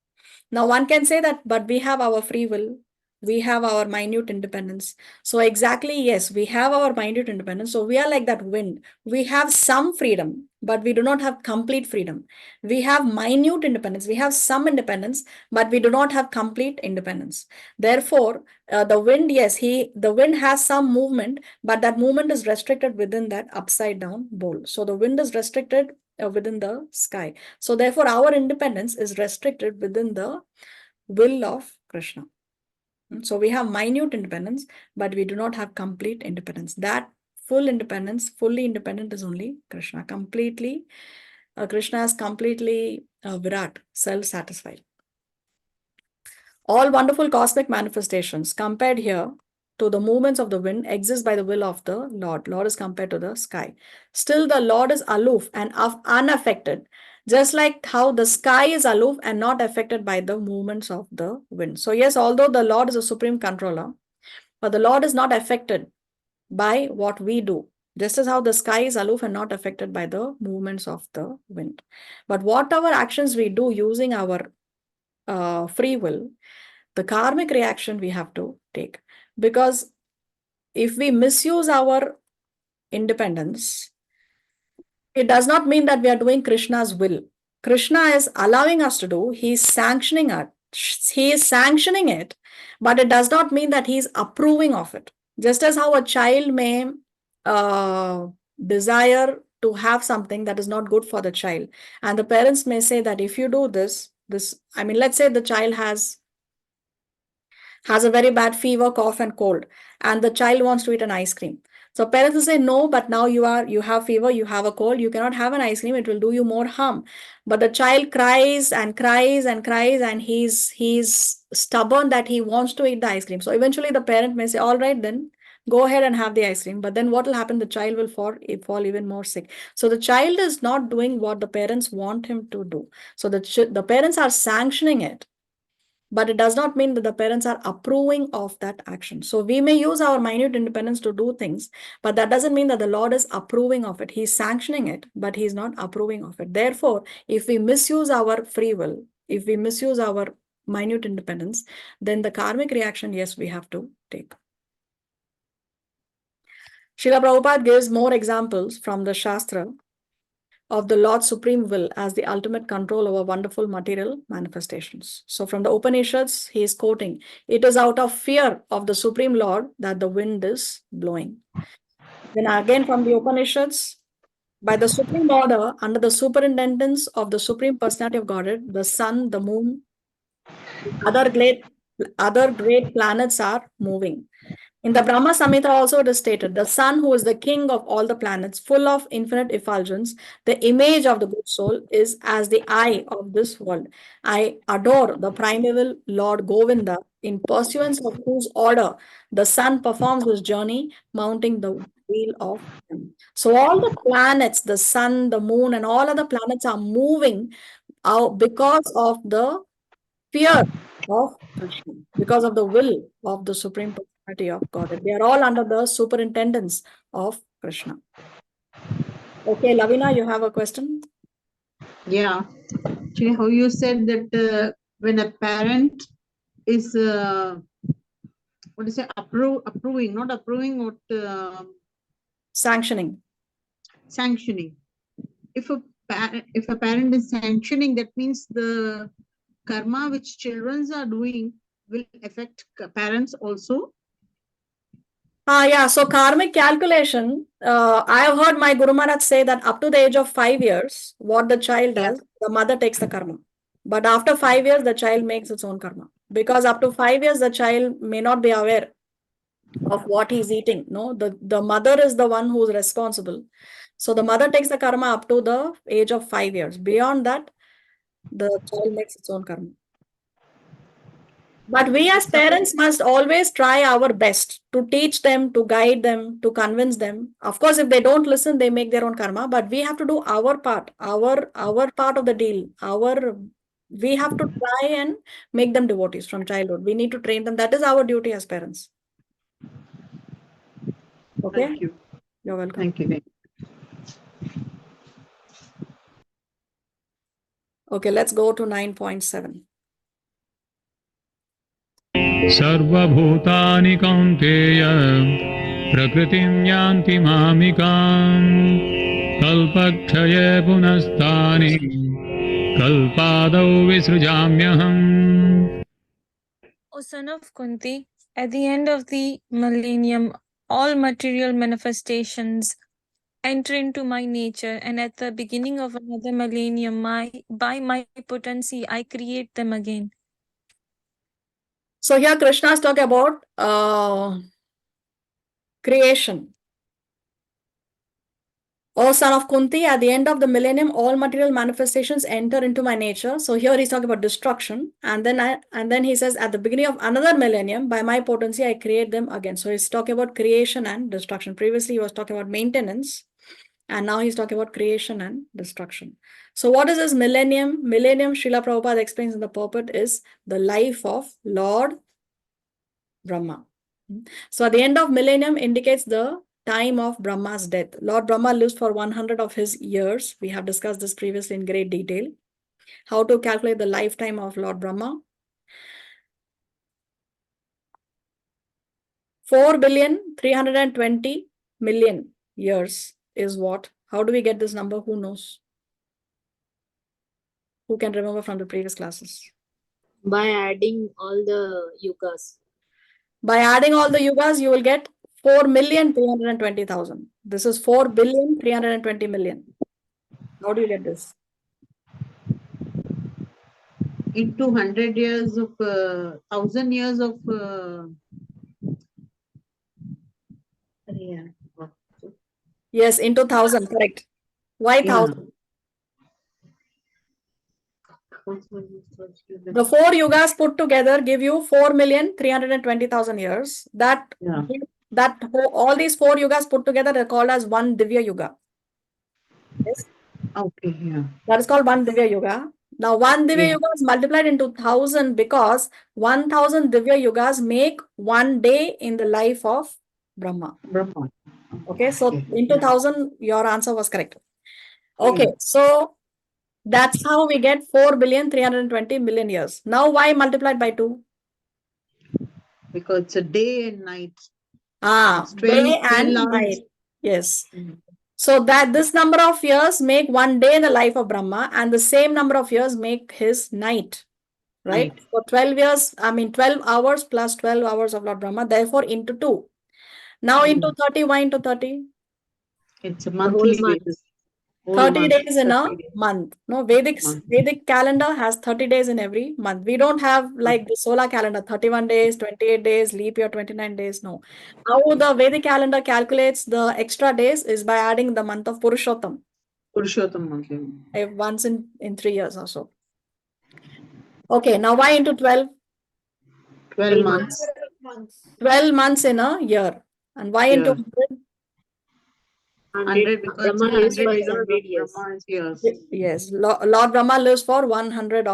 Now one can say that, but we have our free will. We have our minute independence. So exactly, yes, we have our minute independence. So we are like that wind. We have some freedom, but we do not have complete freedom. We have minute independence. We have some independence, but we do not have complete independence. Therefore, the wind, yes, the wind has some movement, but that movement is restricted within that upside down bowl. So the wind is restricted within the sky. So therefore, our independence is restricted within the will of Krishna. So we have minute independence, but we do not have complete independence. That full independence, fully independent is only Krishna. Completely, Krishna is completely Virat, self-satisfied. All wonderful cosmic manifestations compared here to the movements of the wind exist by the will of the Lord. Lord is compared to the sky. Still, the Lord is aloof and unaffected, just like how the sky is aloof and not affected by the movements of the wind. So yes, although the Lord is a supreme controller, but the Lord is not affected by what we do. Just as how the sky is aloof and not affected by the movements of the wind. But whatever actions we do using our free will, the karmic reaction we have to take. Because if we misuse our independence, it does not mean that we are doing Krishna's will. Krishna is allowing us to do, he is sanctioning it. He is sanctioning it, but it does not mean that he is approving of it. Just as how a child may desire to have something that is not good for the child. And the parents may say that if you do this, I mean, let's say the child has a very bad fever, cough, and cold, and the child wants to eat an ice cream. So parents will say, no, but now you have fever, you have a cold, you cannot have an ice cream, it will do you more harm. But the child cries and cries and cries, and he's stubborn that he wants to eat the ice cream. So eventually the parent may say, all right, then go ahead and have the ice cream. But then what will happen? The child will fall even more sick. So the child is not doing what the parents want him to do. So the parents are sanctioning it. but it does not mean that the parents are approving of that action. So we may use our minute independence to do things, but that doesn't mean that the Lord is approving of it. He's sanctioning it, but he's not approving of it. Therefore, if we misuse our free will, if we misuse our minute independence, then the karmic reaction, yes, we have to take. Srila Prabhupada gives more examples from the Shastra of the Lord's supreme will as the ultimate control over wonderful material manifestations. So from the Upanishads, he is quoting, "It is out of fear of the Supreme Lord that the wind is blowing." Then again from the Upanishads, by the supreme order, under the superintendence of the Supreme Personality of Godhead, the sun, the moon, other great planets are moving. In the Brahma Samhita also it is stated, the sun who is the king of all the planets, full of infinite effulgence, the image of the good soul is as the eye of this world. I adore the primeval Lord Govinda, in pursuance of whose order the sun performs his journey, mounting the wheel of time. So all the planets, the sun, the moon, and all other planets are moving out because of the fear of Krishna, because of the will of the Supreme Personality of Godhead. They are all under the superintendence of Krishna. Okay, Lavina, you have a question? Yeah. Actually, how you said that when a parent is what is it, approving, not approving, what Sanctioning. sanctioning. If a parent is sanctioning, that means the karma which children are doing will affect parents also. Yeah, so karmic calculation, I have heard my Guru Maharaj say that up to the age of 5 years, what the child does, the mother takes the karma. But after 5 years, the child makes its own karma. Because up to 5 years, the child may not be aware of what he's eating. No, the mother is the one who's responsible. So the mother takes the karma up to the age of 5 years. Beyond that, the child makes its own karma. But we as parents must always try our best to teach them, to guide them, to convince them. Of course, if they don't listen, they make their own karma. But we have to do our part, our part of the deal. We have to try and make them devotees from childhood. We need to train them. That is our duty as parents. Okay. Thank you. You're welcome. Thank you. Okay, let's go to 9.7. सर्वभूतानि कौन्तेय प्रकृतिं यान्ति मामिकाम् कल्पक्षये पुनस्तानि कल्पादौ विसृजाम्यहम्. O son of Kunti, at the end of the millennium, all material manifestations enter into my nature, and at the beginning of another millennium, by my potency, I create them again. So here Krishna is talking about creation. O son of Kunti, at the end of the millennium, all material manifestations enter into my nature. So here he's talking about destruction. And then he says, at the beginning of another millennium, by my potency, I create them again. So he's talking about creation and destruction. Previously, he was talking about maintenance. And now he's talking about creation and destruction. So what is this millennium? Millennium, Srila Prabhupada explains in the purport, is the life of Lord Brahma. So at the end of millennium indicates the time of Brahma's death. Lord Brahma lives for 100 of his years. We have discussed this previously in great detail. How to calculate the lifetime of Lord Brahma? 4,320,000,000 years is what? How do we get this number? Who knows? Who can remember from the previous classes? By adding all the yugas. By adding all the yugas, you will get 4,320,000. This is 4,320,000,000. How do you get this? Into 100 years of 1,000 years of Yes, into 1,000, correct. Why 1,000? The 4 yugas put together give you 4,320,000 years. All these 4 yugas put together are called as one Divya Yuga. Yes. Okay, yeah. That is called one Divya Yuga. Now, one Divya Yeah. Yuga is multiplied into 1000 because 1000 Divya Yugas make one day in the life of Brahma. Brahma. Okay, so Okay. into 1000, your answer was correct. Okay, Yeah. so that's how we get 4,320,000,000 years. Now, why multiplied by 2? Because it's a day and night. Ah, It's day 12 and hours. night. Yes. Mhm. So that this number of years make one day in the life of Brahma, and the same number of years make his night. Right? Night. For 12 years, 12 hours plus 12 hours of Lord Brahma, therefore into 2. Now into 30, why into 30? It's a The whole monthly month. basis. Whole 30 month. days in a 30 days. month. No, Vedic Month. calendar has 30 days in every month. We don't have like the solar calendar, 31 days, 28 days, leap year, 29 days. No. How the Vedic calendar calculates the extra days is by adding the month of Purushottam Purushottam monthly. once in 3 years or so. Okay, now why into 12? 12 months. 12 months in a year. And why into Yeah. 100? 100 because Brahma lives 100 for days of 100 years. Brahma's years. Yes, Lord Brahma lives for 100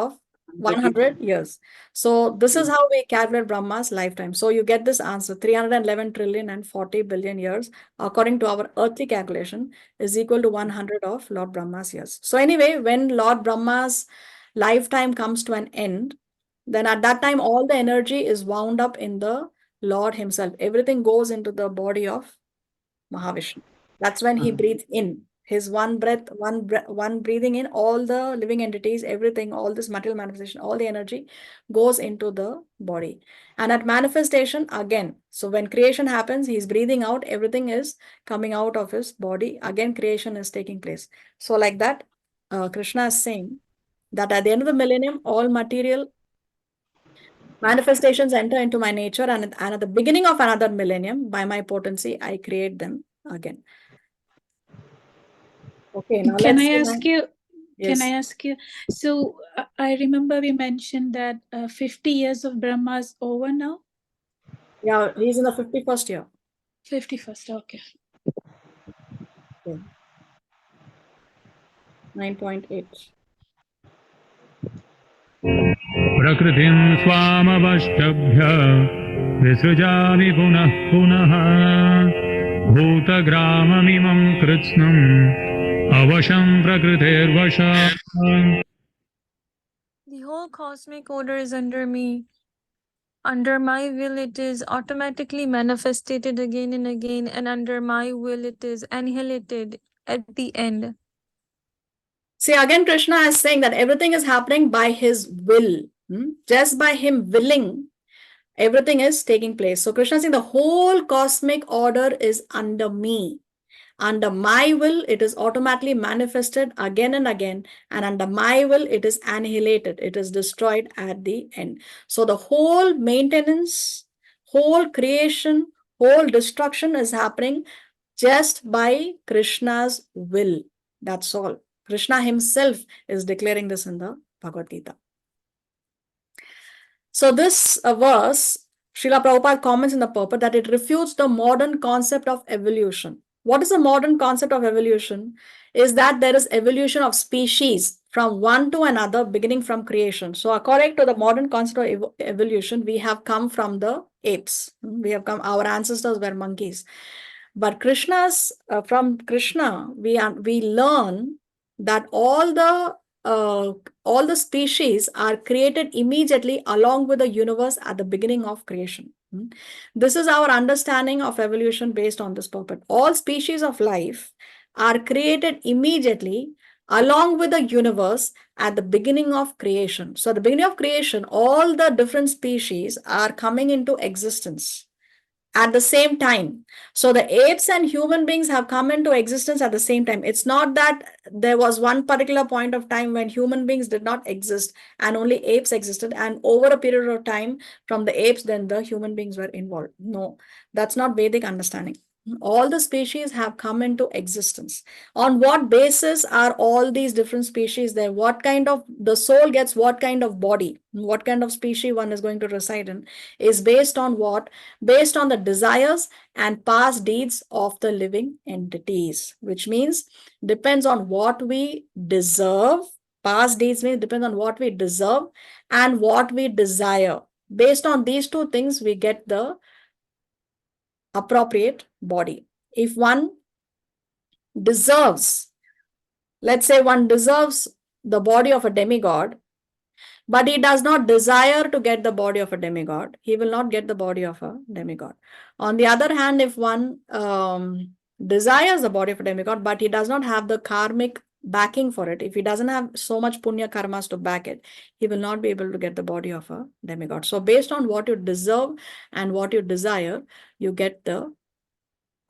years. So this is how we calculate Brahma's lifetime. So you get this answer, 311 trillion and 40 billion years, according to our earthly calculation, is equal to 100 of Lord Brahma's years. So anyway, when Lord Brahma's lifetime comes to an end, then at that time, all the energy is wound up in the Lord himself. Everything goes into the body of Mahavishnu. That's when he breathes in. His one breath, one breathing in, all the living entities, everything, all this material manifestation, all the energy goes into the body. And at manifestation, again, so when creation happens, he's breathing out, everything is coming out of his body. Again, creation is taking place. So, like that, Krishna is saying that at the end of the millennium, all material manifestations enter into my nature, and at the beginning of another millennium, by my potency, I create them again. Okay, now Can let's I see ask you? Can I Yes. ask you? So I remember we mentioned that 50 years of Brahma is over now. Yeah, he's in the 51st year. 51st. Okay. Okay. 9.8. प्रकृतिं स्वामवष्टभ्य विसृजामि पुनः पुनः भूतग्राममिमं कृत्स्नम् अवशं प्रकृतेर्वशात् The whole cosmic order is under me. Under my will, it is automatically manifested again and again, and under my will, it is annihilated at the end. See, again, Krishna is saying that everything is happening by his will. Just by him willing, everything is taking place. So Krishna is saying the whole cosmic order is under me. Under my will, it is automatically manifested again and again. And under my will, it is annihilated. It is destroyed at the end. So the whole maintenance, whole creation, whole destruction is happening just by Krishna's will. That's all. Krishna himself is declaring this in the Bhagavad Gita. So this verse, Srila Prabhupada comments in the purport that it refutes the modern concept of evolution. What is the modern concept of evolution? Is that there is evolution of species from one to another beginning from creation. So according to the modern concept of evolution, we have come from the apes. Our ancestors were monkeys. But from Krishna, we learn that all the species are created immediately along with the universe at the beginning of creation. This is our understanding of evolution based on this purpose. All species of life are created immediately along with the universe at the beginning of creation. So at the beginning of creation, all the different species are coming into existence at the same time. So the apes and human beings have come into existence at the same time. It's not that there was one particular point of time when human beings did not exist and only apes existed, and over a period of time from the apes then the human beings were involved. No, that's not Vedic understanding. All the species have come into existence. On what basis are all these different species there? What kind of the soul gets what kind of body, what kind of species one is going to reside in, is based on what? Based on the desires and past deeds of the living entities, which means depends on what we deserve Past deeds means depends on what we deserve and what we desire. Based on these two things, we get the appropriate body. If one deserves, let's say one deserves the body of a demigod, but he does not desire to get the body of a demigod, he will not get the body of a demigod. On the other hand, if one desires the body of a demigod, but he does not have the karmic backing for it, if he doesn't have so much punya karmas to back it, he will not be able to get the body of a demigod. So based on what you deserve and what you desire, you get the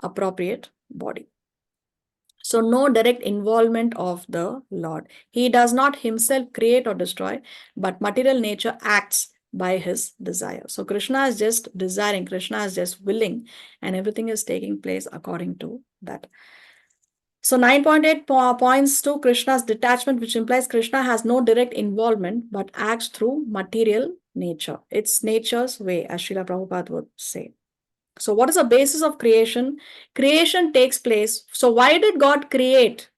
appropriate body. So no direct involvement of the Lord. He does not himself create or destroy, but material nature acts by his desire. So Krishna is just desiring, Krishna is just willing, and everything is taking place according to that. So 9.8 points to Krishna's detachment, which implies Krishna has no direct involvement, but acts through material nature. It's nature's way, as Srila Prabhupada would say. So what is the basis of creation? Creation takes place. So why did God create?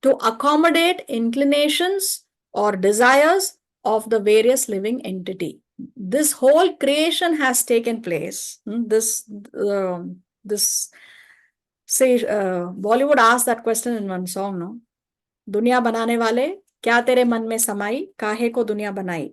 To accommodate inclinations or desires of the various living entity. This whole creation has taken place. Bollywood asked that question in one song, no? दुनिया बनाने वाले क्या तेरे मन में समाई काहे को दुनिया बनाई.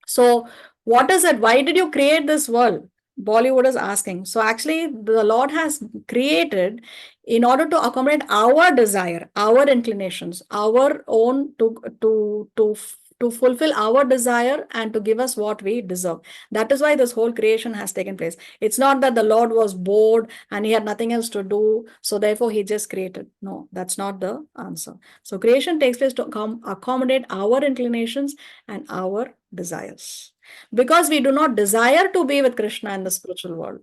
So what is it? Why did you create this world? Bollywood is asking. So actually the Lord has created in order to accommodate our desire, our inclinations, our own to fulfill our desire and to give us what we deserve. That is why this whole creation has taken place. It's not that the Lord was bored and he had nothing else to do, so therefore he just created. No, that's not the answer. So creation takes place to accommodate our inclinations and our desires. Because we do not desire to be with Krishna in the spiritual world,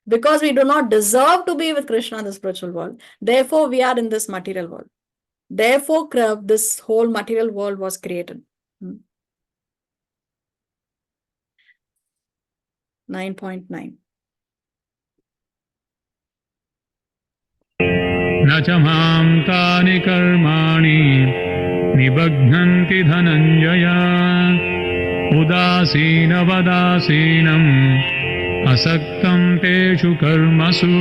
because we do not deserve to be with Krishna in the spiritual world, therefore we are in this material world. Therefore, this whole material world was created. 9.9. न च मां तानि कर्माणि निबध्नन्ति धनञ्जय उदासीनवदासीनम् असक्तं तेषु कर्मसु.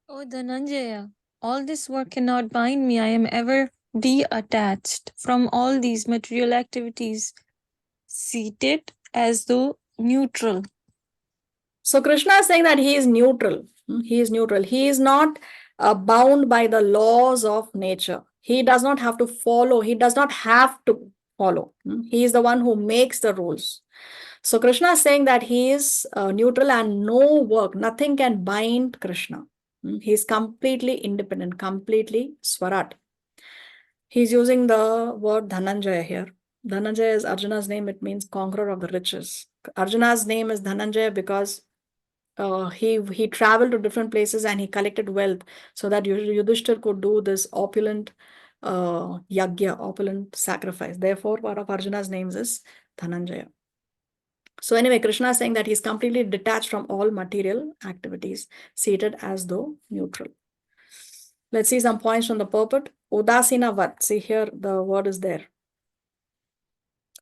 Oh, Dhananjaya, all this work cannot bind me. I am ever detached from all these material activities, seated as though neutral. So Krishna is saying that he is neutral. He is neutral. He is not bound by the laws of nature. He does not have to follow. He does not have to follow. He is the one who makes the rules. So Krishna is saying that he is neutral and no work, nothing can bind Krishna. He is completely independent, completely Swarat. He's using the word Dhananjaya here. Dhananjaya is Arjuna's name. It means conqueror of the riches. Arjuna's name is Dhananjaya because he traveled to different places and he collected wealth so that Yudhishthir could do this opulent yagya, opulent sacrifice. Therefore, one of Arjuna's names is Dhananjaya. So anyway, Krishna is saying that he's completely detached from all material activities, seated as though neutral. Let's see some points from the purport. Udasina vat. See here, the word is there.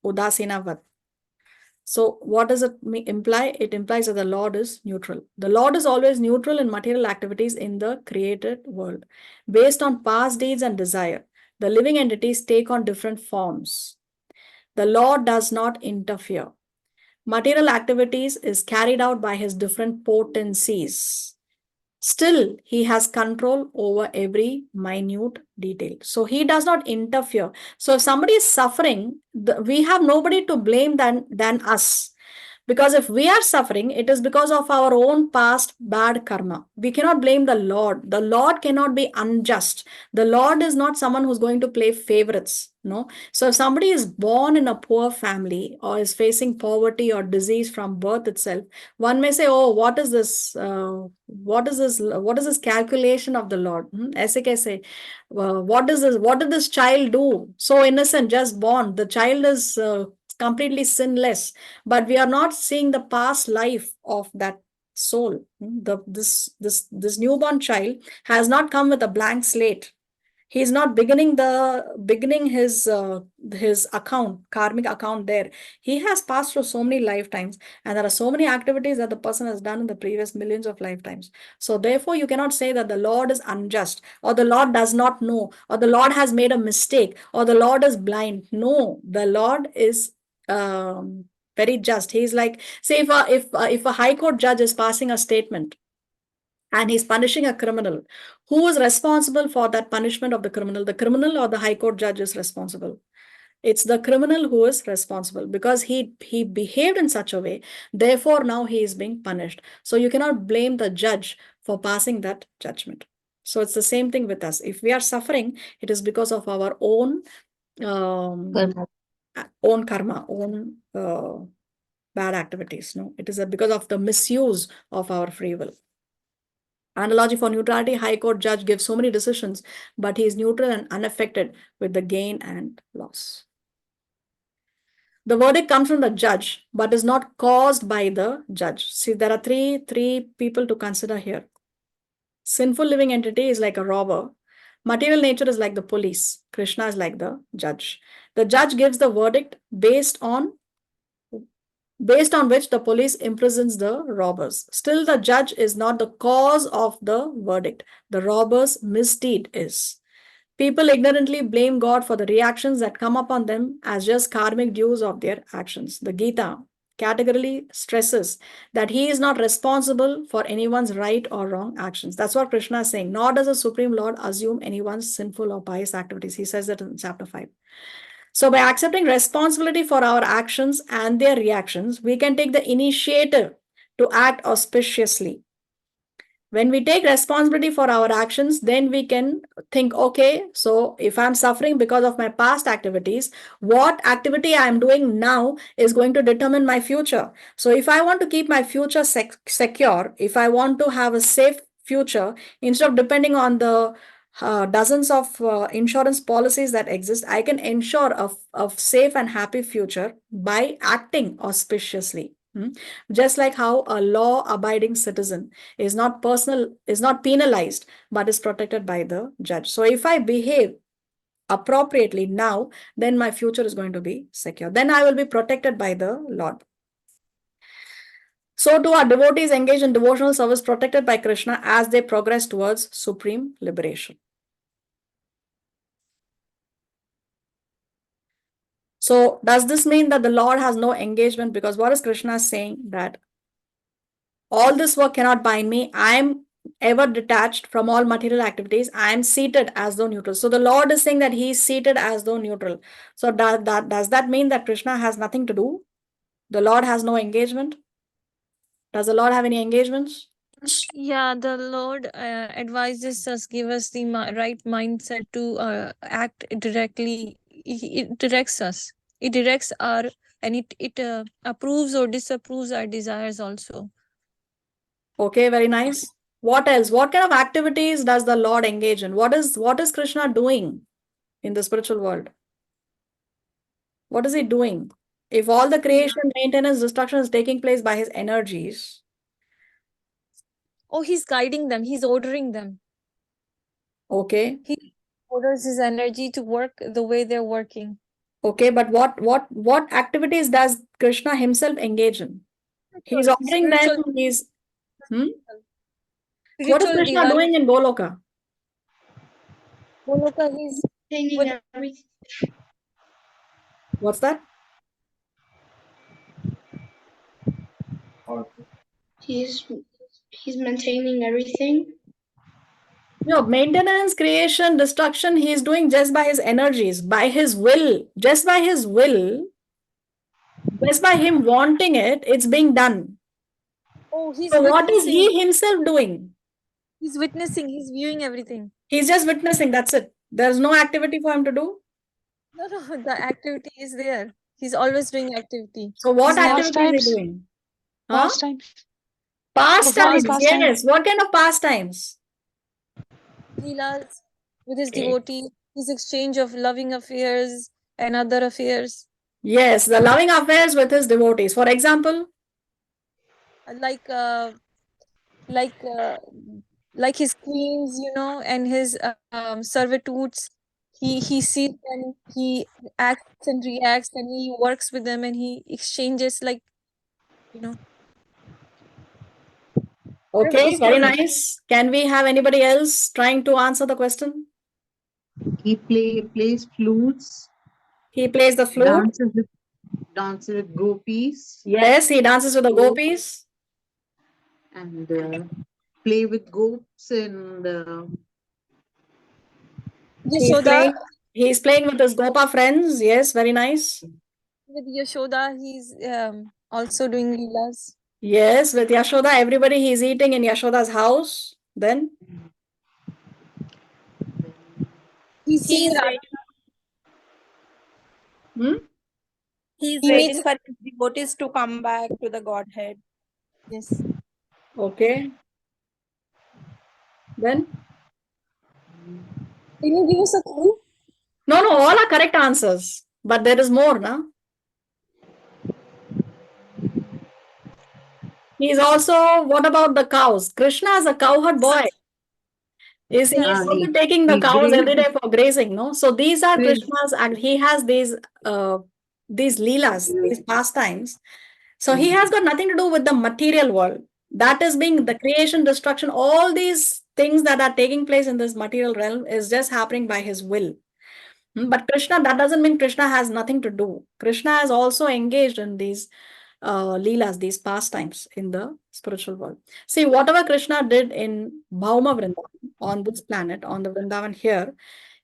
Udasina vat. So what does it imply? It implies that the Lord is neutral. The Lord is always neutral in material activities in the created world. Based on past deeds and desire, the living entities take on different forms. The Lord does not interfere. Material activities is carried out by his different potencies. Still, he has control over every minute detail. So he does not interfere. So if somebody is suffering, we have nobody to blame than us. Because if we are suffering, it is because of our own past bad karma. We cannot blame the Lord. The Lord cannot be unjust. The Lord is not someone who's going to play favorites. No. So if somebody is born in a poor family or is facing poverty or disease from birth itself, one may say, oh, what is this? What is this calculation of the Lord? Aise kaise? What is this? What did this child do? So innocent, just born. The child is completely sinless, but we are not seeing the past life of that soul. This newborn child has not come with a blank slate. He's not beginning his account, karmic account there. He has passed through so many lifetimes, and there are so many activities that the person has done in the previous millions of lifetimes. So therefore, you cannot say that the Lord is unjust, or the Lord does not know, or the Lord has made a mistake, or the Lord is blind. No, the Lord is very just. He's like, say, if a high court judge is passing a statement and he's punishing a criminal, who is responsible for that punishment of the criminal? The criminal or the high court judge is responsible? It's the criminal who is responsible, because he behaved in such a way, therefore now he is being punished. So you cannot blame the judge for passing that judgment. So it's the same thing with us. If we are suffering, it is because of our own Karma. own karma, own bad activities. No, it is because of the misuse of our free will. Analogy for neutrality: high court judge gives so many decisions, but he is neutral and unaffected with the gain and loss. The verdict comes from the judge, but is not caused by the judge. See, there are three people to consider here. Sinful living entity is like a robber. Material nature is like the police. Krishna is like the judge. The judge gives the verdict based on which the police imprisons the robbers. Still, the judge is not the cause of the verdict. The robber's misdeed is. People ignorantly blame God for the reactions that come upon them as just karmic dues of their actions. The Gita categorically stresses that he is not responsible for anyone's right or wrong actions. That's what Krishna is saying. Nor does the Supreme Lord assume anyone's sinful or pious activities. He says that in chapter 5. So by accepting responsibility for our actions and their reactions, we can take the initiative to act auspiciously. When we take responsibility for our actions, then we can think, okay, so if I'm suffering because of my past activities, what activity I'm doing now is going to determine my future. So if I want to keep my future secure, if I want to have a safe future, instead of depending on the dozens of insurance policies that exist, I can ensure a safe and happy future by acting auspiciously. Just like how a law-abiding citizen is not penalized, but is protected by the judge. So if I behave appropriately now, then my future is going to be secure. Then I will be protected by the Lord. So too are devotees engaged in devotional service protected by Krishna as they progress towards supreme liberation. So does this mean that the Lord has no engagement? Because what is Krishna saying? That all this work cannot bind me. I am ever detached from all material activities. I am seated as though neutral. So the Lord is saying that he is seated as though neutral. So does that mean that Krishna has nothing to do? The Lord has no engagement? Does the Lord have any engagements? Yeah, the Lord advises us, give us the right mindset to act directly. It directs us. It directs our, and it approves or disapproves our desires also. Okay, very nice. What else? What kind of activities does the Lord engage in? What is Krishna doing in the spiritual world? What is he doing? If all the creation, maintenance, destruction is taking place by his energies. Oh, he's guiding them. He's ordering them. Okay. He orders his energy to work the way they're working. Okay, but what activities does Krishna himself engage in? He's ordering them. He's what is Spiritual, Krishna divine. doing in Goloka? Goloka, he's Changing everything. What's that? He's maintaining everything. No, maintenance, creation, destruction, he's doing just by his energies, by his will, just by his will, just by him wanting it, it's being done. Oh, he's So what is witnessing. he himself doing? He's witnessing. He's viewing everything. He's just witnessing, that's it. There's no activity for him to do. No, the activity is there. He's always doing activity. So what He's never- activity is he doing? Huh? Pastimes. Pastimes, Pastime. yes. What kind of pastimes? Leelas with his Okay. devotee, his exchange of loving affairs and other affairs. Yes, the loving affairs with his devotees. For example, Like like his queens, and his servitudes. He sees and he acts and reacts, and he works with them, and he exchanges, like, you know. Okay, Just very one. nice. Can we have anybody else trying to answer the question? He plays flutes, He plays the flute. dances with gopis, Yes, he dances with the gopis. and play with goats and He's Yashoda, playing, he's playing with his gopa friends. Yes, very nice. with Yashoda, he's also doing leelas. Yes, with Yashoda, everybody he's eating in Yashoda's house. Then He's seeing He's Radha. waiting. He's He waiting makes, for his devotees to come back to the Godhead. yes. okay. Then Can you give us a clue? no, all are correct answers, but there is more, na? He's also, what about the cows? Krishna is a cowherd boy. Is he Yeah. is also taking the he cows every day grazes, for grazing, no? So these are grazes. Krishna's, and he has these leelas, these pastimes. So he has got nothing to do with the material world. That is being the creation, destruction, all these things that are taking place in this material realm is just happening by his will. But Krishna, that doesn't mean Krishna has nothing to do. Krishna is also engaged in these leelas, these pastimes in the spiritual world. See, whatever Krishna did in Bhauma Vrindavan, on this planet, on the Vrindavan here,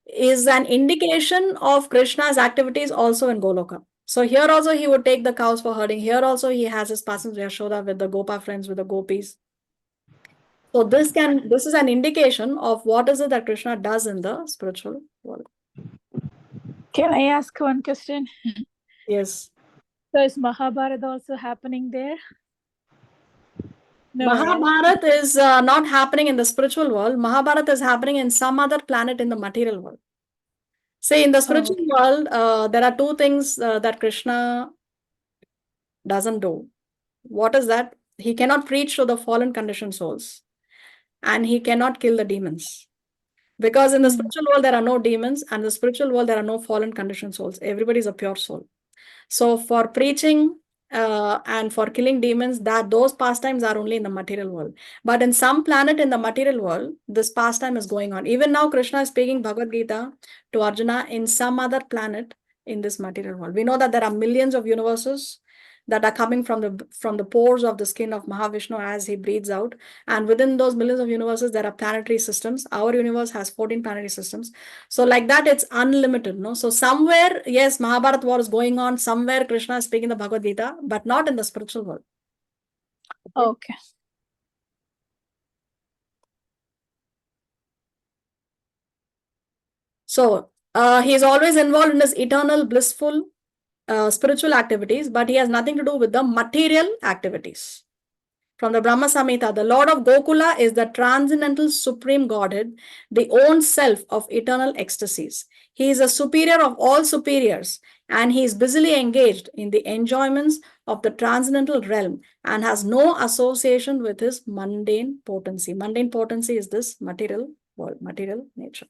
is an indication of Krishna's activities also in Goloka. So here also he would take the cows for herding. Here also he has his pastimes Yashoda with the Gopa friends, with the gopis. So this is an indication of what is it that Krishna does in the spiritual world. Can I ask one question? Yes. So is Mahabharata also happening there? No, right? Mahabharata is not happening in the spiritual world. Mahabharata is happening in some other planet in the material world. Say in the spiritual okay. world, there are two things that Krishna doesn't do. What is that? He cannot preach to the fallen conditioned souls, and he cannot kill the demons. Because in the spiritual world, there are no demons, and in the spiritual world, there are no fallen conditioned souls. Everybody is a pure soul. So for preaching and for killing demons, that those pastimes are only in the material world. But in some planet in the material world, this pastime is going on. Even now, Krishna is speaking Bhagavad Gita to Arjuna in some other planet in this material world. We know that there are millions of universes that are coming from the pores of the skin of Mahavishnu as he breathes out. And within those millions of universes, there are planetary systems. Our universe has 14 planetary systems. So like that, it's unlimited, no? So somewhere, yes, Mahabharata war is going on. Somewhere Krishna is speaking the Bhagavad Gita, but not in the spiritual world. Okay. So he is always involved in his eternal, blissful, spiritual activities, but he has nothing to do with the material activities. From the Brahma Samhita, the Lord of Gokula is the transcendental supreme Godhead, the own self of eternal ecstasies. He is a superior of all superiors, and he is busily engaged in the enjoyments of the transcendental realm and has no association with his mundane potency. Mundane potency is this material world, material nature.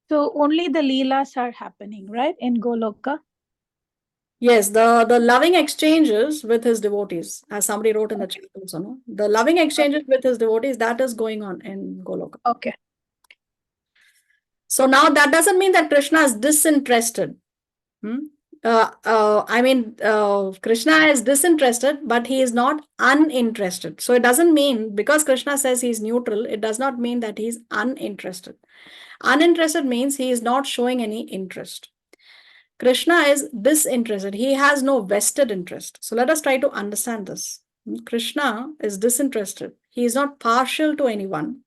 So only the Leelas are happening, right? In Goloka? Yes, the loving exchanges with his devotees, as somebody wrote in the chat also, no? The loving exchanges with his devotees, that is going on in Goloka. Okay. So now that doesn't mean that Krishna is disinterested. Krishna is disinterested, but he is not uninterested. So it doesn't mean, because Krishna says he's neutral, it does not mean that he's uninterested. Uninterested means he is not showing any interest. Krishna is disinterested. He has no vested interest. So let us try to understand this. Krishna is disinterested. He is not partial to anyone.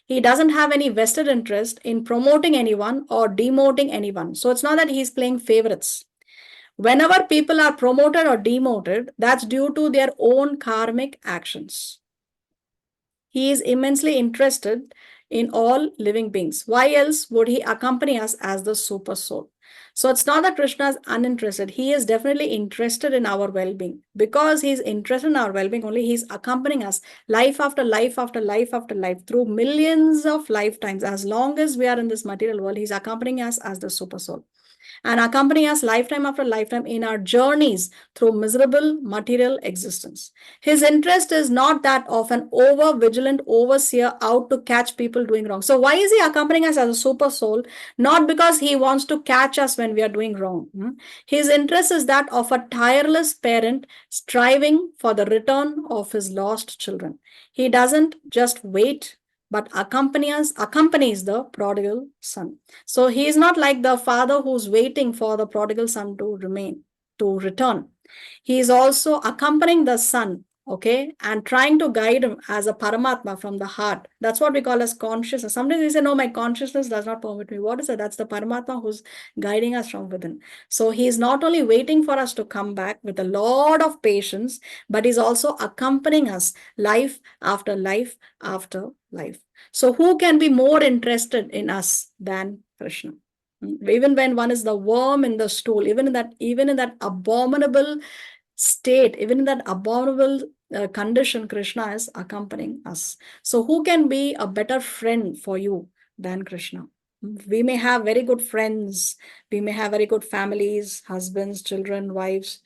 He doesn't have any vested interest in promoting anyone or demoting anyone. So it's not that he's playing favorites. Whenever people are promoted or demoted, that's due to their own karmic actions. He is immensely interested in all living beings. Why else would he accompany us as the super soul? So it's not that Krishna is uninterested. He is definitely interested in our well-being. Because he's interested in our well-being only, he's accompanying us life after life after life after life through millions of lifetimes. As long as we are in this material world, he's accompanying us as the super soul and accompany us lifetime after lifetime in our journeys through miserable material existence. His interest is not that of an over-vigilant overseer out to catch people doing wrong. So why is he accompanying us as a super soul? Not because he wants to catch us when we are doing wrong. His interest is that of a tireless parent striving for the return of his lost children. He doesn't just wait but accompanies the prodigal son. So he is not like the father who's waiting for the prodigal son to return. He is also accompanying the son, okay, and trying to guide him as a Paramatma from the heart. That's what we call as consciousness. Sometimes we say, no, my consciousness does not permit me. What is it? That's the Paramatma who's guiding us from within. So he is not only waiting for us to come back with a lot of patience, but he's also accompanying us life after life after life. So who can be more interested in us than Krishna? Even when one is the worm in the stool, even in that abominable state, even in that abominable condition, Krishna is accompanying us. So who can be a better friend for you than Krishna? We may have very good friends, we may have very good families, husbands, children, wives,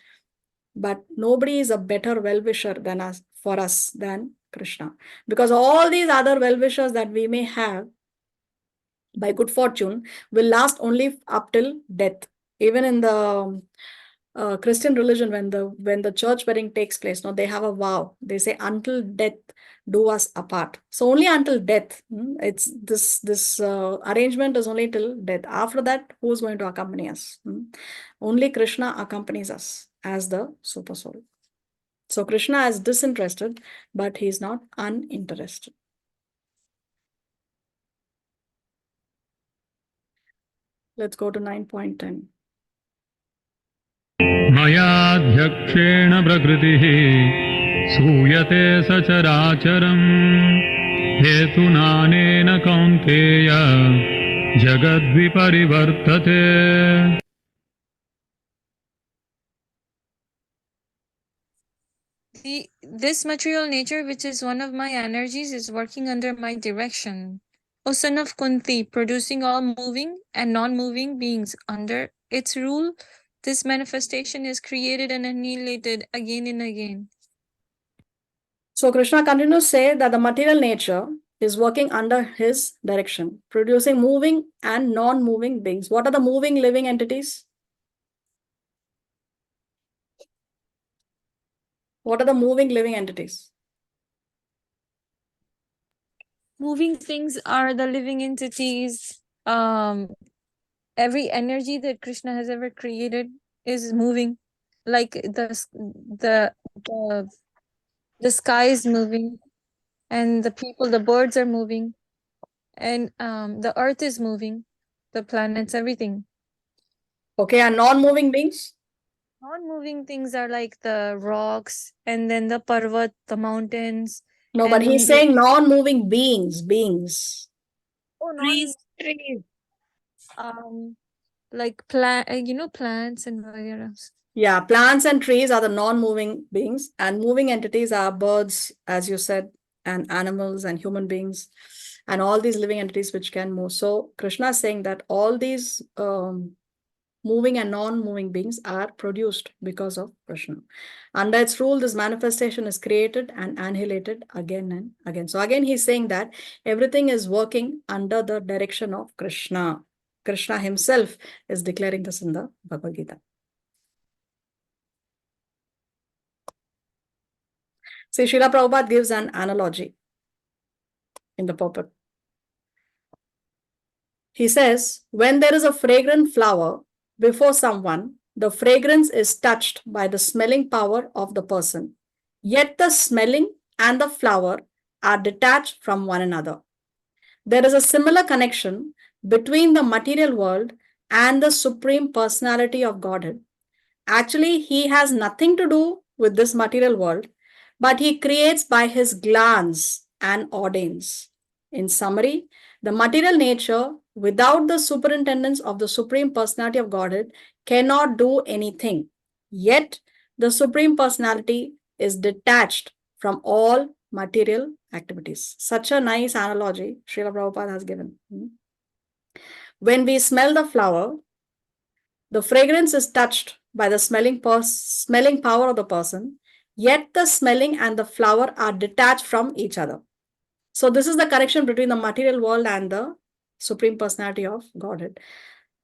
but nobody is a better well-wisher than us for us than Krishna. Because all these other well-wishers that we may have by good fortune will last only up till death. Even in the Christian religion, when the church wedding takes place, no, they have a vow. They say, until death do us apart. So only until death. It's this arrangement is only till death. After that, who's going to accompany us? Only Krishna accompanies us as the super soul. So Krishna is disinterested, but he is not uninterested. Let's go to 9.10. मयाध्यक्षेण प्रकृतिः सूयते सचराचरम् हेतुनानेन कौन्तेय जगद्विपरिवर्तते. This material nature, which is one of my energies, is working under my direction. O son of Kunti, producing all moving and non-moving beings under its rule, this manifestation is created and annihilated again and again. So Krishna continues to say that the material nature is working under his direction, producing moving and non-moving beings. What are the moving living entities? What are the moving living entities? Moving things are the living entities. Every energy that Krishna has ever created is moving, like the sky is moving, and the people, the birds are moving, and the earth is moving, the planets, everything. Okay, and non-moving beings? Non-moving things are like the rocks, and then the parvat, the mountains. No, but he's saying non-moving beings. Oh, Trees. Like plants and whatever else. Yeah, plants and trees are the non-moving beings, and moving entities are birds, as you said, and animals and human beings, and all these living entities which can move. So Krishna is saying that all these moving and non-moving beings are produced because of Krishna. Under its rule, this manifestation is created and annihilated again and again. So again, he's saying that everything is working under the direction of Krishna. Krishna himself is declaring this in the Bhagavad Gita. See, Srila Prabhupada gives an analogy in the purport. He says, when there is a fragrant flower before someone, the fragrance is touched by the smelling power of the person. Yet the smelling and the flower are detached from one another. There is a similar connection between the material world and the Supreme Personality of Godhead. Actually, he has nothing to do with this material world, but he creates by his glance and ordains. In summary, the material nature without the superintendence of the Supreme Personality of Godhead, cannot do anything. Yet, the Supreme Personality is detached from all material activities. Such a nice analogy Srila Prabhupada has given. When we smell the flower, the fragrance is touched by the smelling power of the person, yet the smelling and the flower are detached from each other. So this is the connection between the material world and the Supreme Personality of Godhead.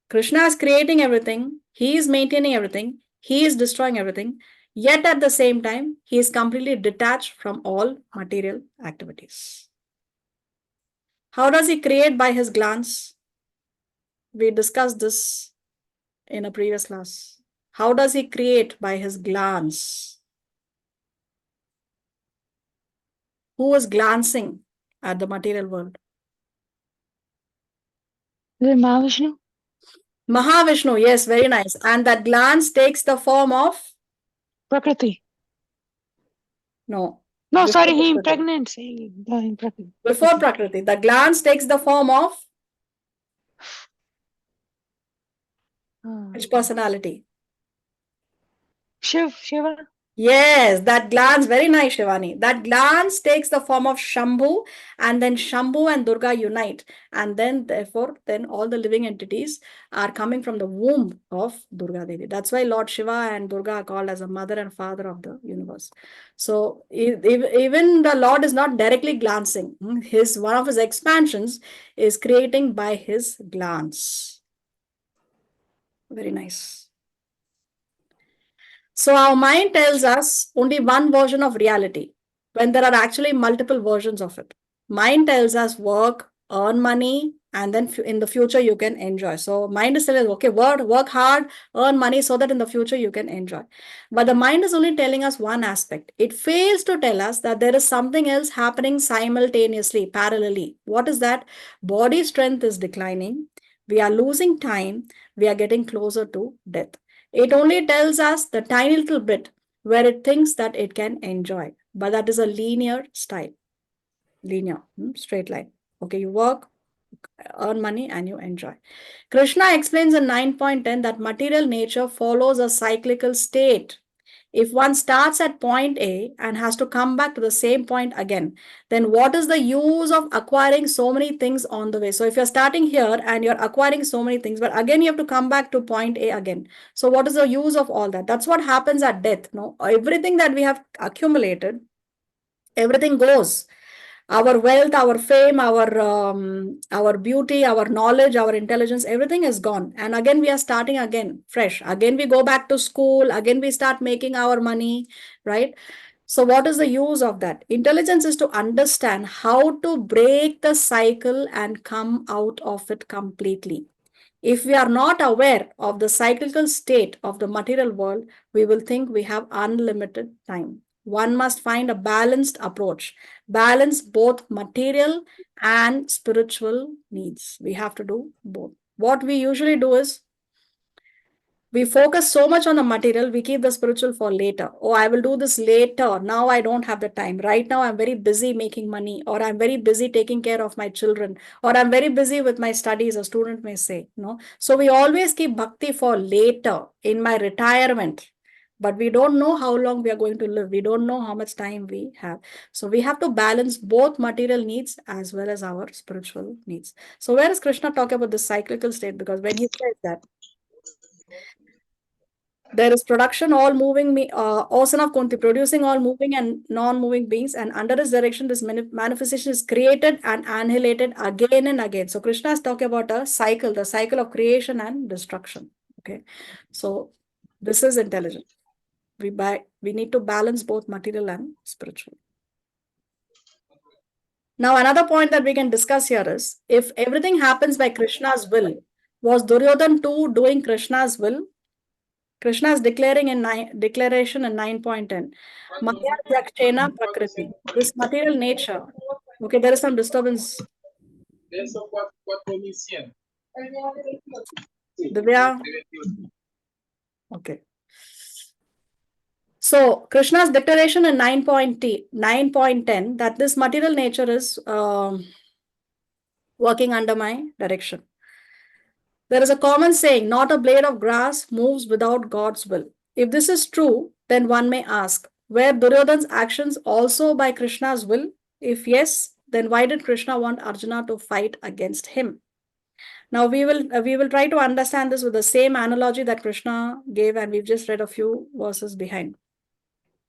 Krishna is creating everything, he is maintaining everything, he is destroying everything, yet at the same time, he is completely detached from all material activities. How does he create? By his glance? We discussed this in a previous class. How does he create? By his glance. Who is glancing at the material world? Mahavishnu? Mahavishnu, yes, very nice. And that glance takes the form of? Prakriti. No. No, Before sorry, he Prakriti. impregnates. Before Prakriti. The glance takes the form of which personality? Shiva. Yes, that glance, very nice, Shivani. That glance takes the form of Shambhu, and then Shambhu and Durga unite. And then, therefore, then all the living entities are coming from the womb of Durga Devi. That's why Lord Shiva and Durga are called as a mother and father of the universe. So, even the Lord is not directly glancing. One of his expansions is creating by his glance. Very nice. So our mind tells us only one version of reality when there are actually multiple versions of it. Mind tells us work, earn money, and then in the future you can enjoy. So mind is telling us, okay, work hard, earn money so that in the future you can enjoy. But the mind is only telling us one aspect. It fails to tell us that there is something else happening simultaneously, parallelly. What is that? Body strength is declining. We are losing time. We are getting closer to death. It only tells us the tiny little bit where it thinks that it can enjoy. But that is a linear style. Linear, straight line. Okay, you work, earn money, and you enjoy. Krishna explains in 9.10 that material nature follows a cyclical state. If one starts at point A and has to come back to the same point again, then what is the use of acquiring so many things on the way? So if you're starting here and you're acquiring so many things, but again you have to come back to point A again. So what is the use of all that? That's what happens at death. No, everything that we have accumulated, everything goes. Our wealth, our fame, our beauty, our knowledge, our intelligence, everything is gone. And again, we are starting again, fresh. Again, we go back to school. Again, we start making our money, right? So what is the use of that? Intelligence is to understand how to break the cycle and come out of it completely. If we are not aware of the cyclical state of the material world, we will think we have unlimited time. One must find a balanced approach, balance both material and spiritual needs. We have to do both. What we usually do is we focus so much on the material, we keep the spiritual for later. Oh, I will do this later. Now I don't have the time. Right now I'm very busy making money, or I'm very busy taking care of my children, or I'm very busy with my studies, a student may say. No. So we always keep bhakti for later, in my retirement. But we don't know how long we are going to live. We don't know how much time we have. So we have to balance both material needs as well as our spiritual needs. So where is Krishna talking about the cyclical state? Because when he says that, there is production, all moving, ocean of Kunti, producing all moving and non-moving beings, and under his direction, this manifestation is created and annihilated again and again. So Krishna is talking about a cycle, the cycle of creation and destruction. Okay, so this is intelligent. We need to balance both material and spiritual. Now, another point that we can discuss here is, if everything happens by Krishna's will, was Duryodhan too doing Krishna's will? Krishna is declaring in declaration in 9.10. Maya Yakshena Prakriti. This material nature. Okay, there is some disturbance. Divya. Okay. So Krishna's declaration in 9.10 that this material nature is working under my direction. There is a common saying, not a blade of grass moves without God's will. If this is true, then one may ask, were Duryodhana's actions also by Krishna's will? If yes, then why did Krishna want Arjuna to fight against him? Now we will try to understand this with the same analogy that Krishna gave, and we've just read a few verses behind.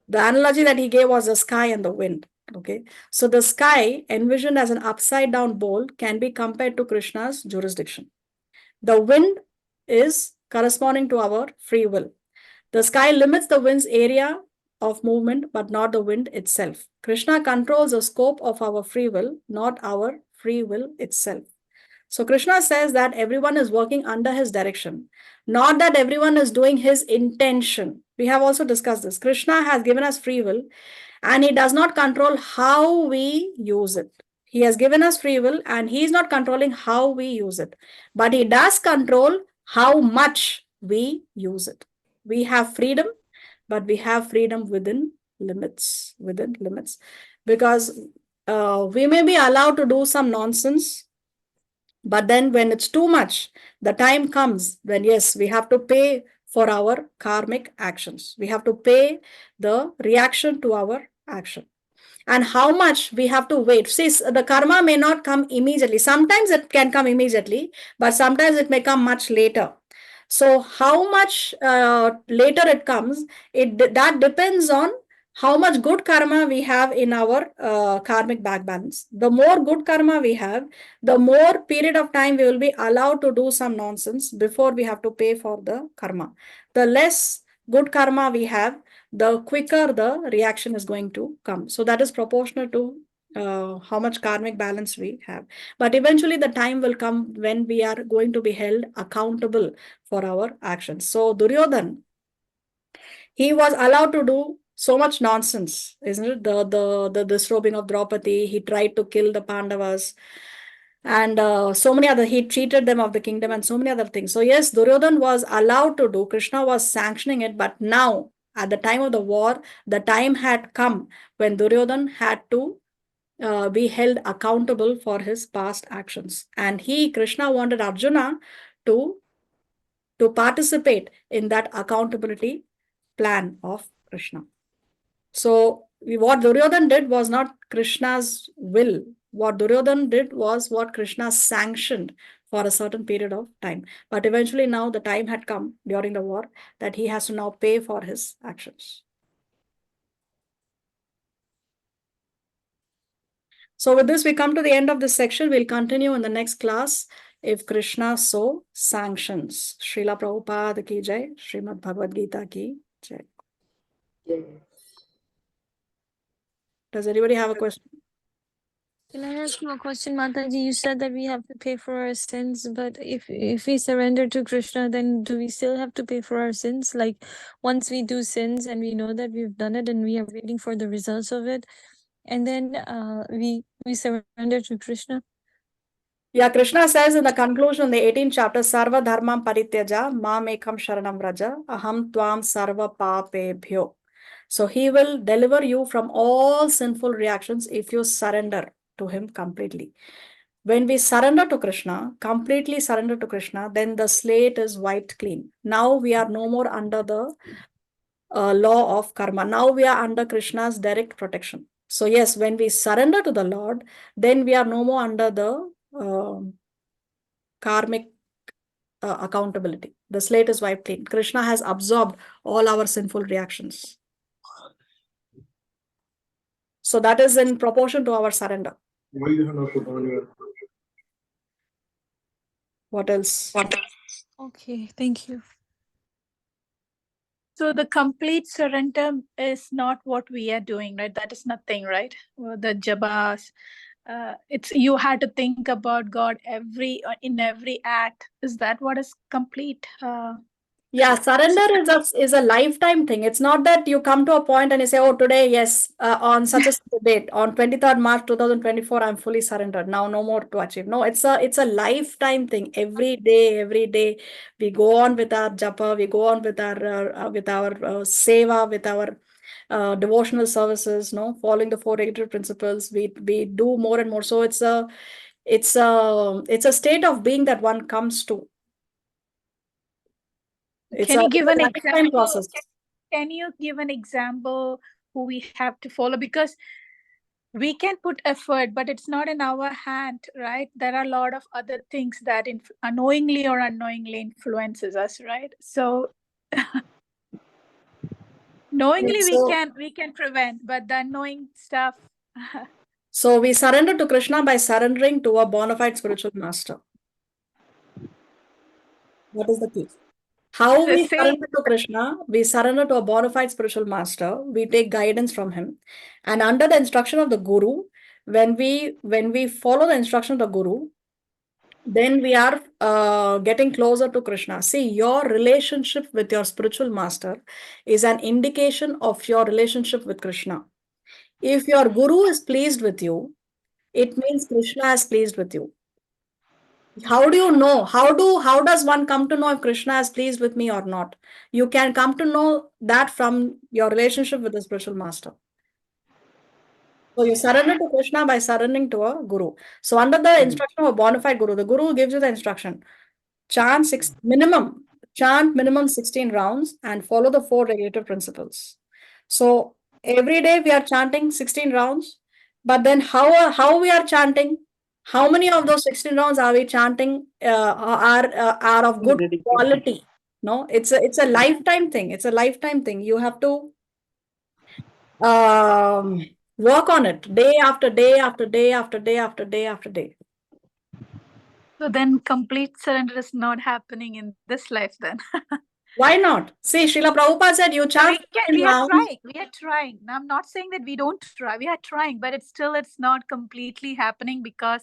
The analogy that he gave was the sky and the wind. Okay, so the sky, envisioned as an upside down bowl, can be compared to Krishna's jurisdiction. The wind is corresponding to our free will. The sky limits the wind's area of movement, but not the wind itself. Krishna controls the scope of our free will, not our free will itself. So Krishna says that everyone is working under his direction, not that everyone is doing his intention. We have also discussed this. Krishna has given us free will, and he does not control how we use it. He has given us free will, and he is not controlling how we use it, but he does control how much we use it. We have freedom, but we have freedom within limits, because we may be allowed to do some nonsense, but then when it's too much, the time comes when, yes, we have to pay for our karmic actions. We have to pay the reaction to our action. And how much we have to wait. See, the karma may not come immediately. Sometimes it can come immediately, but sometimes it may come much later. So how much later it comes, that depends on how much good karma we have in our karmic back balance. The more good karma we have, the more period of time we will be allowed to do some nonsense before we have to pay for the karma. The less good karma we have, the quicker the reaction is going to come. So that is proportional to how much karmic balance we have. But eventually the time will come when we are going to be held accountable for our actions. So Duryodhan, he was allowed to do so much nonsense, isn't it? The disrobing of Draupadi, he tried to kill the Pandavas, and so many other, he cheated them of the kingdom and so many other things. So yes, Duryodhan was allowed to do, Krishna was sanctioning it, but now at the time of the war, the time had come when Duryodhan had to be held accountable for his past actions. And Krishna wanted Arjuna to participate in that accountability plan of Krishna. So what Duryodhan did was not Krishna's will. What Duryodhan did was what Krishna sanctioned for a certain period of time. But eventually now the time had come during the war that he has to now pay for his actions. So with this, we come to the end of this section. We'll continue in the next class if Krishna so sanctions. Srila Prabhupada ki jai, Srimad Bhagavad Gita ki jai. Does anybody have a question? Can I ask you a question, Mataji? You said that we have to pay for our sins, but if we surrender to Krishna, then do we still have to pay for our sins? Like once we do sins and we know that we've done it and we are waiting for the results of it, and then we surrender to Krishna? Yeah, Krishna says in the conclusion, the 18th chapter, Sarva Dharmam Parityaja, Mam Ekam Sharanam Raja, Aham Tvam Sarva Papebhyo. So he will deliver you from all sinful reactions if you surrender to him completely. When we surrender to Krishna, completely surrender to Krishna, then the slate is wiped clean. Now we are no more under the law of karma. Now we are under Krishna's direct protection. So yes, when we surrender to the Lord, then we are no more under the karmic accountability. The slate is wiped clean. Krishna has absorbed all our sinful reactions. So that is in proportion to our surrender. What else? Okay, thank you. So the complete surrender is not what we are doing, right? That is nothing, right? Well, the jabas, it's you had to think about God in every act. Is that what is complete? Yeah, surrender is a lifetime thing. It's not that you come to a point and you say, oh, today, yes, on such a date, on 23rd March 2024, I'm fully surrendered. Now, no more to achieve. No, it's a lifetime thing. Every day, we go on with our japa, we go on with our seva, with our devotional services, no, following the four regulatory principles. We do more and more. So it's a state of being that one comes to. It's Can you it's give a an lifetime example? process. Can you give an example who we have to follow? Because we can put effort, but it's not in our hand, right? There are a lot of other things that unknowingly or unknowingly influences us, right? So knowingly we can prevent, but the unknowing stuff. So we surrender to Krishna by surrendering to a bona fide spiritual master. What is the key? How we surrender to Krishna, we surrender to a bona fide spiritual master. We take guidance from him, and under the instruction of the guru, when we follow the instruction of the guru, then we are getting closer to Krishna. See, your relationship with your spiritual master is an indication of your relationship with Krishna. If your guru is pleased with you, it means Krishna is pleased with you. How do you know? How does one come to know if Krishna is pleased with me or not? You can come to know that from your relationship with the spiritual master. So you surrender to Krishna by surrendering to a guru. So under the instruction of a bona fide guru, the guru gives you the instruction. Chant minimum 16 rounds and follow the 4 regulative principles. So every day we are chanting 16 rounds, but then how we are chanting? How many of those 16 rounds are we chanting are of good quality? No, it's a lifetime thing. It's a lifetime thing. You have to work on it day after day after day after day after day after day. So then complete surrender is not happening in this life then. Why not? See, Srila Prabhupada said you chant We are 16 rounds. trying. We are trying. Now, I'm not saying that we don't try. We are trying, but it's not completely happening because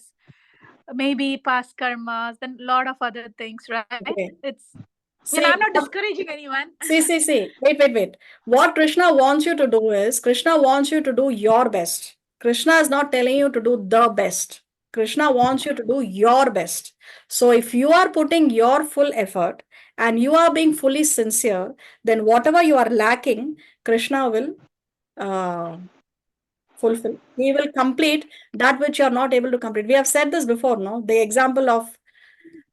maybe past karmas and a lot of other things, right? Okay. It's See, I'm not discouraging anyone. see. Wait. What Krishna wants you to do is, Krishna wants you to do your best. Krishna is not telling you to do the best. Krishna wants you to do your best. So if you are putting your full effort and you are being fully sincere, then whatever you are lacking, Krishna will fulfill. He will complete that which you are not able to complete. We have said this before, no? The example of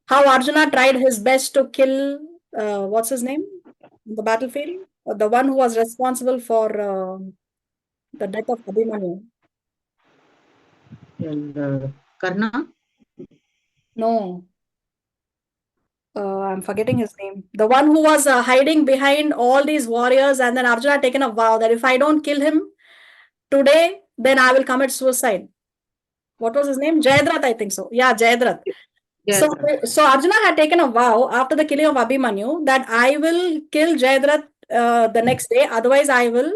how Arjuna tried his best to kill, what's his name, in the battlefield? The one who was responsible for the death of Abhimanyu. And Karna? No, I'm forgetting his name. The one who was hiding behind all these warriors, and then Arjuna had taken a vow that if I don't kill him today, then I will commit suicide. What was his name? Jayadrat, I think so. Yeah, Jayadrat. So Arjuna had taken a vow after the killing of Abhimanyu that I will kill Jayadrat the next day, otherwise I will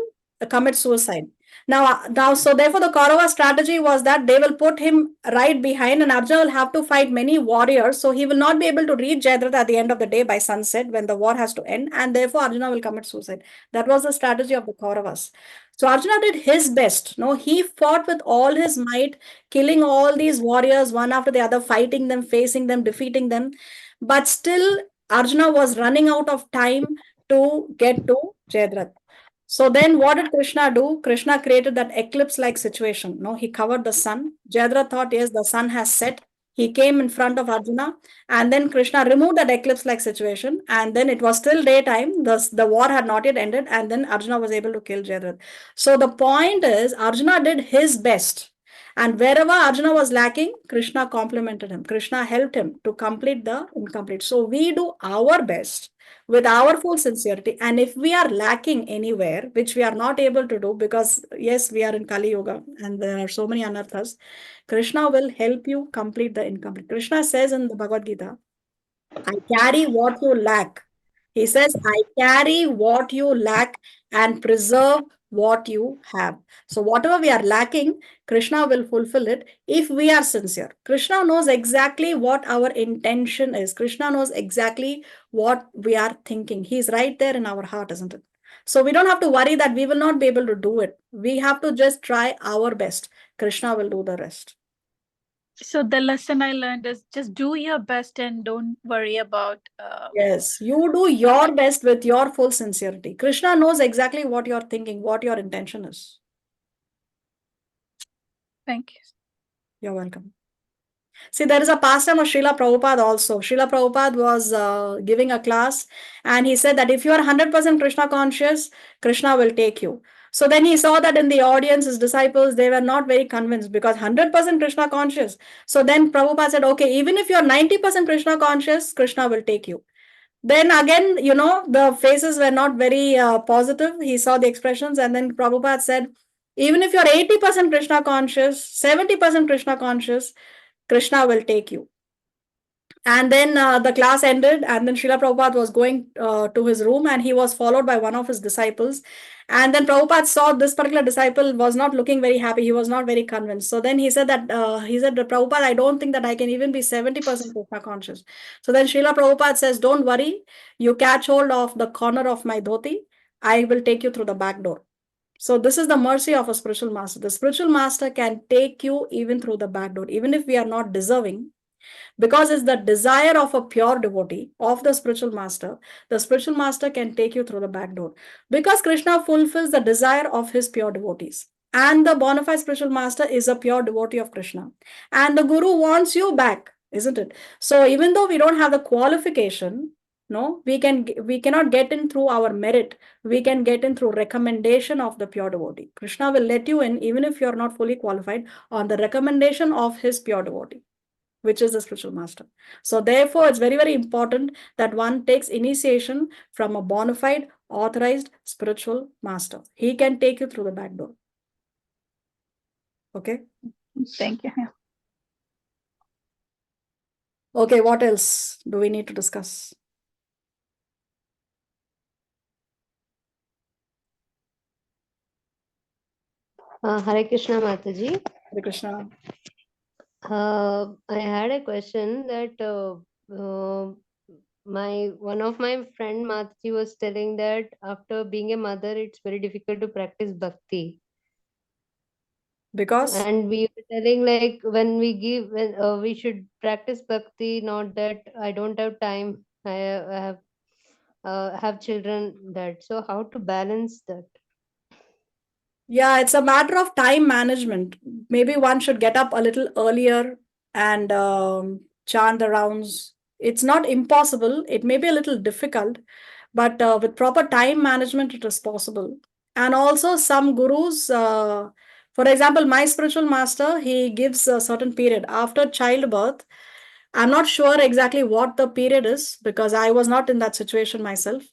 commit suicide. So therefore the Kaurava strategy was that they will put him right behind, and Arjuna will have to fight many warriors, so he will not be able to reach Jayadratha at the end of the day by sunset when the war has to end, and therefore Arjuna will commit suicide. That was the strategy of the Kauravas. So Arjuna did his best. No, he fought with all his might, killing all these warriors one after the other, fighting them, facing them, defeating them. But still, Arjuna was running out of time to get to Jayadratha. So then what did Krishna do? Krishna created that eclipse-like situation. No, he covered the sun. Jayadratha thought, yes, the sun has set. He came in front of Arjuna, and then Krishna removed that eclipse-like situation, and then it was still daytime. The war had not yet ended, and then Arjuna was able to kill Jayadratha. So the point is, Arjuna did his best. And wherever Arjuna was lacking, Krishna complimented him. Krishna helped him to complete the incomplete. So we do our best with our full sincerity. And if we are lacking anywhere, which we are not able to do, because yes, we are in Kali Yoga and there are so many anarthas, Krishna will help you complete the incomplete. Krishna says in the Bhagavad Gita, I carry what you lack. He says, I carry what you lack and preserve what you have. So whatever we are lacking, Krishna will fulfill it if we are sincere. Krishna knows exactly what our intention is. Krishna knows exactly what we are thinking. He's right there in our heart, isn't it? So we don't have to worry that we will not be able to do it. We have to just try our best. Krishna will do the rest. So the lesson I learned is just do your best and don't worry about. Yes, you do your best with your full sincerity. Krishna knows exactly what you're thinking, what your intention is. Thank you. You're welcome. See, there is a pastime of Srila Prabhupada also. Srila Prabhupada was giving a class, and he said that if you are 100% Krishna conscious, Krishna will take you. So then he saw that in the audience, his disciples, they were not very convinced because 100% Krishna conscious. So then Prabhupada said, okay, even if you are 90% Krishna conscious, Krishna will take you. Then again, the faces were not very positive. He saw the expressions, and then Prabhupada said, even if you're 80% Krishna conscious, 70% Krishna conscious, Krishna will take you. And then the class ended, and then Srila Prabhupada was going to his room, and he was followed by one of his disciples. And then Prabhupada saw this particular disciple was not looking very happy. He was not very convinced. So then he said, Prabhupada, I don't think that I can even be 70% Krishna conscious. So then Srila Prabhupada says, don't worry, you catch hold of the corner of my dhoti. I will take you through the back door. So this is the mercy of a spiritual master. The spiritual master can take you even through the back door, even if we are not deserving. Because it's the desire of a pure devotee of the spiritual master can take you through the back door. Because Krishna fulfills the desire of his pure devotees. And the bona fide spiritual master is a pure devotee of Krishna. And the Guru wants you back, isn't it? So even though we don't have the qualification, no, we cannot get in through our merit. We can get in through recommendation of the pure devotee. Krishna will let you in even if you are not fully qualified on the recommendation of his pure devotee, which is the spiritual master. So therefore, it's very, very important that one takes initiation from a bona fide, authorized spiritual master. He can take you through the back door. Okay? Thank you. Yeah. Okay, what else do we need to discuss? Hare Krishna Mataji. Hare Krishna. I had a question that one of my friend Mataji was telling that after being a mother, it's very difficult to practice bhakti. Because? And we were telling like when we should practice bhakti, not that I don't have time. I have children. That so how to balance that? Yeah, it's a matter of time management. Maybe one should get up a little earlier and chant the rounds. It's not impossible. It may be a little difficult, but with proper time management, it is possible. And also, some gurus, for example, my spiritual master, he gives a certain period after childbirth. I'm not sure exactly what the period is because I was not in that situation myself.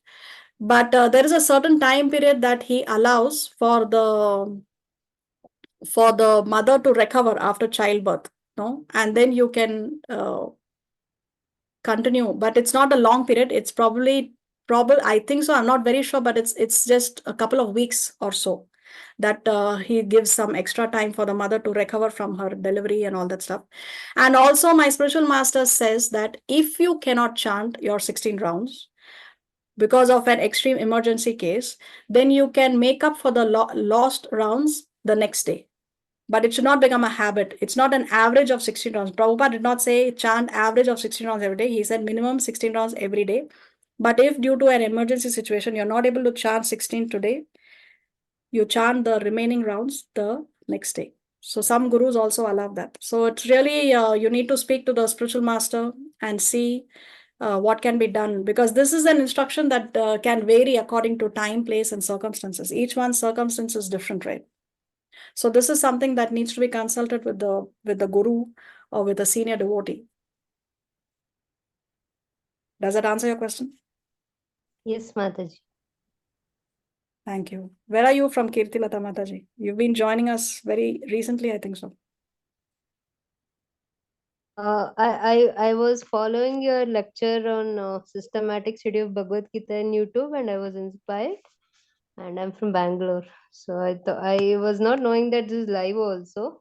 But there is a certain time period that he allows for the mother to recover after childbirth, no, and then you can continue. But it's not a long period. It's probably I think so. I'm not very sure, but it's just a couple of weeks or so that he gives some extra time for the mother to recover from her delivery and all that stuff. And also, my spiritual master says that if you cannot chant your 16 rounds because of an extreme emergency case, then you can make up for the lost rounds the next day. But it should not become a habit. It's not an average of 16 rounds. Prabhupada did not say chant average of 16 rounds every day. He said minimum 16 rounds every day. But if due to an emergency situation, you're not able to chant 16 today, you chant the remaining rounds the next day. So some gurus also allow that. So it's really, you need to speak to the spiritual master and see what can be done, because this is an instruction that can vary according to time, place, and circumstances. Each one's circumstance is different, right? So this is something that needs to be consulted with the guru or with a senior devotee. Does that answer your question? Yes, Mataji. Thank you. Where are you from, Kirtilata Mataji? You've been joining us very recently, I think so. I was following your lecture on systematic study of Bhagavad Gita in YouTube, and I was inspired. And I'm from Bangalore, so I was not knowing that this is live also.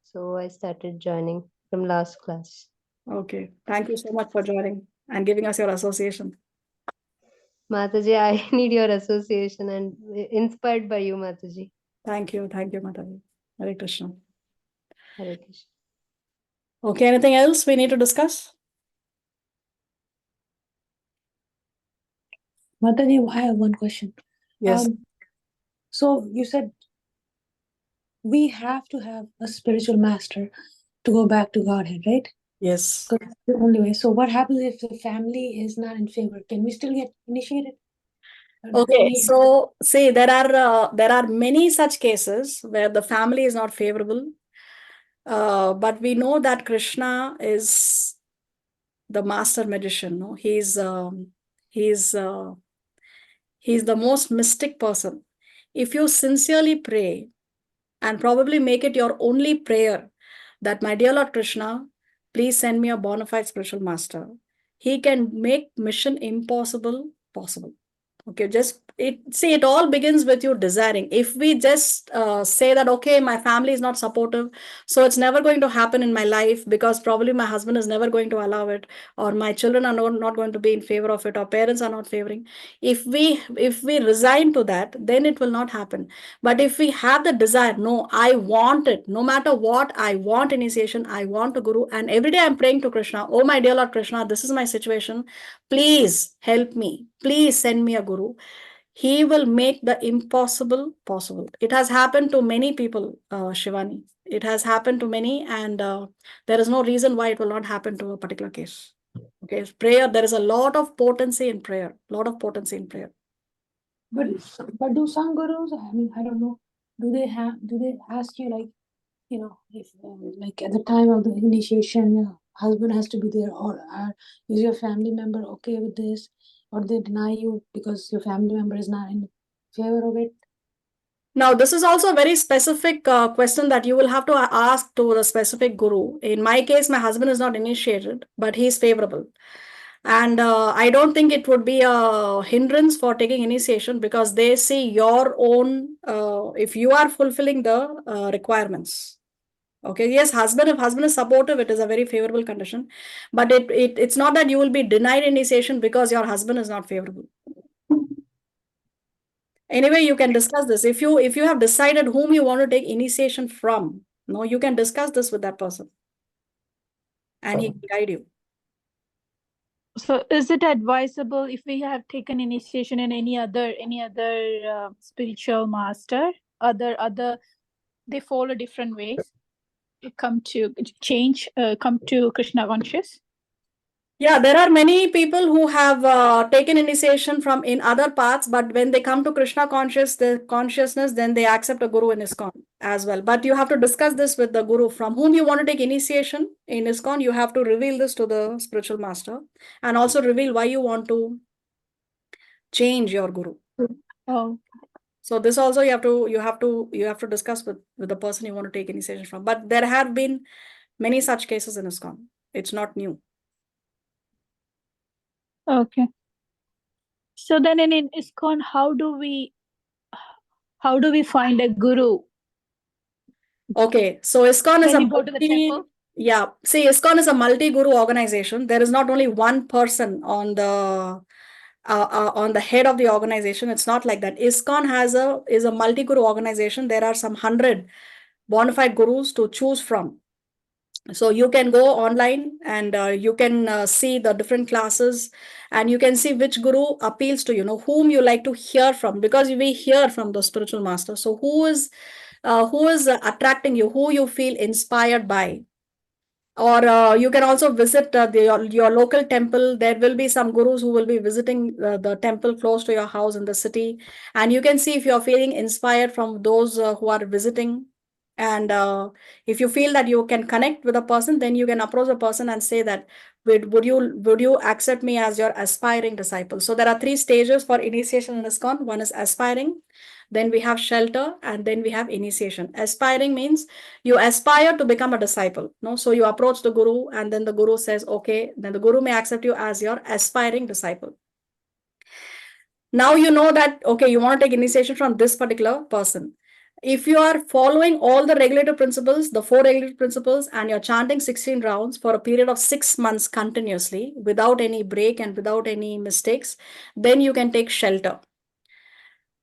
So I started joining from last class. Okay. Thank you so much for joining and giving us your association. Mataji, I need your association and inspired by you, Mataji. Thank you. Thank you, Mataji. Hare Krishna. Hare Krishna. Okay. Anything else we need to discuss? Mataji, I have one question. Yes. So you said we have to have a spiritual master to go back to Godhead, right? Yes. Because that's the only way. So what happens if the family is not in favor? Can we still get initiated? Or do Okay, we need- so see, there are many such cases where the family is not favorable, but we know that Krishna is the master magician. No, he's he's the most mystic person. If you sincerely pray and probably make it your only prayer that, my dear Lord Krishna, please send me a bona fide spiritual master, he can make mission impossible possible. Okay, just it all begins with you desiring. If we just say that, okay, my family is not supportive, so it's never going to happen in my life because probably my husband is never going to allow it, or my children are not going to be in favor of it, or parents are not favoring. If we resign to that, then it will not happen. But if we have the desire, no, I want it, no matter what, I want initiation, I want a guru, and every day I'm praying to Krishna, oh my dear Lord Krishna, this is my situation, please help me, please send me a guru. He will make the impossible possible. It has happened to many people, Shivani. It has happened to many, and there is no reason why it will not happen to a particular case. Okay, prayer, there is a lot of potency in prayer, lot of potency in prayer. But do some gurus, I mean, I don't know, do they ask you like, if like at the time of the initiation, your husband has to be there, or is your family member okay with this, or they deny you because your family member is not in favor of it? Now, this is also a very specific question that you will have to ask to the specific guru. In my case, my husband is not initiated, but he is favorable. And I don't think it would be a hindrance for taking initiation, because they see your own, if you are fulfilling the requirements. Okay, yes, if husband is supportive, it is a very favorable condition. But it's not that you will be denied initiation because your husband is not favorable. Anyway, you can discuss this. If you have decided whom you want to take initiation from, no, you can discuss this with that person, and he can guide you. So is it advisable if we have taken initiation in any other spiritual master, other they follow different ways to come to Krishna conscious? Yeah, there are many people who have taken initiation from in other paths, but when they come to Krishna consciousness, then they accept a guru in ISKCON as well. But you have to discuss this with the guru from whom you want to take initiation in ISKCON. You have to reveal this to the spiritual master, and also reveal why you want to change your guru. Oh, so this also you have to discuss with the person you want to take initiation from. But there have been many such cases in ISKCON. It's not new. okay. So then in ISKCON, how do we find a guru? Okay, so ISKCON is When a you go to the temple? yeah. See, ISKCON is a multi-guru organization. There is not only one person on the head of the organization. It's not like that. ISKCON is a multi-guru organization. There are some 100 bona fide gurus to choose from. So you can go online, and you can see the different classes, and you can see which guru appeals to you, whom you like to hear from, because we hear from the spiritual master. So who is attracting you, who you feel inspired by. Or you can also visit your local temple. There will be some gurus who will be visiting the temple close to your house in the city, and you can see if you're feeling inspired from those who are visiting. And if you feel that you can connect with a person, then you can approach a person and say that, would you accept me as your aspiring disciple? So there are 3 stages for initiation in ISKCON. One is aspiring, then we have shelter, and then we have initiation. Aspiring means you aspire to become a disciple. No, so you approach the guru, and then the guru says, okay, then the guru may accept you as your aspiring disciple. Now you know that, okay, you want to take initiation from this particular person. If you are following all the regulative principles, the 4 regulative principles, and you're chanting 16 rounds for a period of 6 months continuously without any break and without any mistakes, then you can take shelter.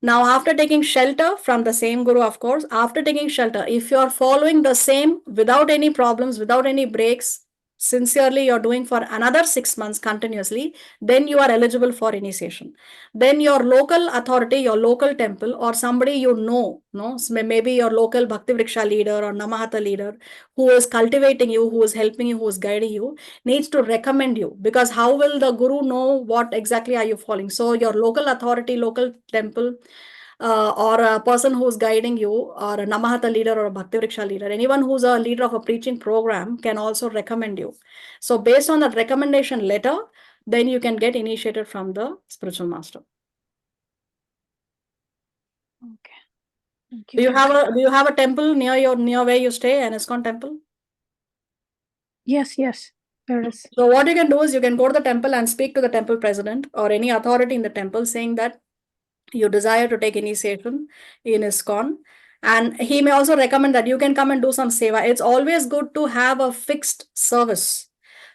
Now, after taking shelter from the same guru, of course, after taking shelter, if you are following the same without any problems, without any breaks, sincerely you're doing for another 6 months continuously, then you are eligible for initiation. Then your local authority, your local temple, or somebody you know, no, maybe your local Bhakti Vriksha leader or Namahata leader who is cultivating you, who is helping you, who is guiding you, needs to recommend you, because how will the guru know what exactly are you following? So your local authority, local temple, or a person who's guiding you, or a Namahata leader or a Bhakti Vriksha leader, anyone who's a leader of a preaching program can also recommend you. So based on that recommendation letter, then you can get initiated from the spiritual master. Okay. Thank Do you. you have a temple near where you stay, an ISKCON temple? Yes, there is. So what you can do is you can go to the temple and speak to the temple president or any authority in the temple saying that you desire to take initiation in ISKCON. And he may also recommend that you can come and do some seva. It's always good to have a fixed service.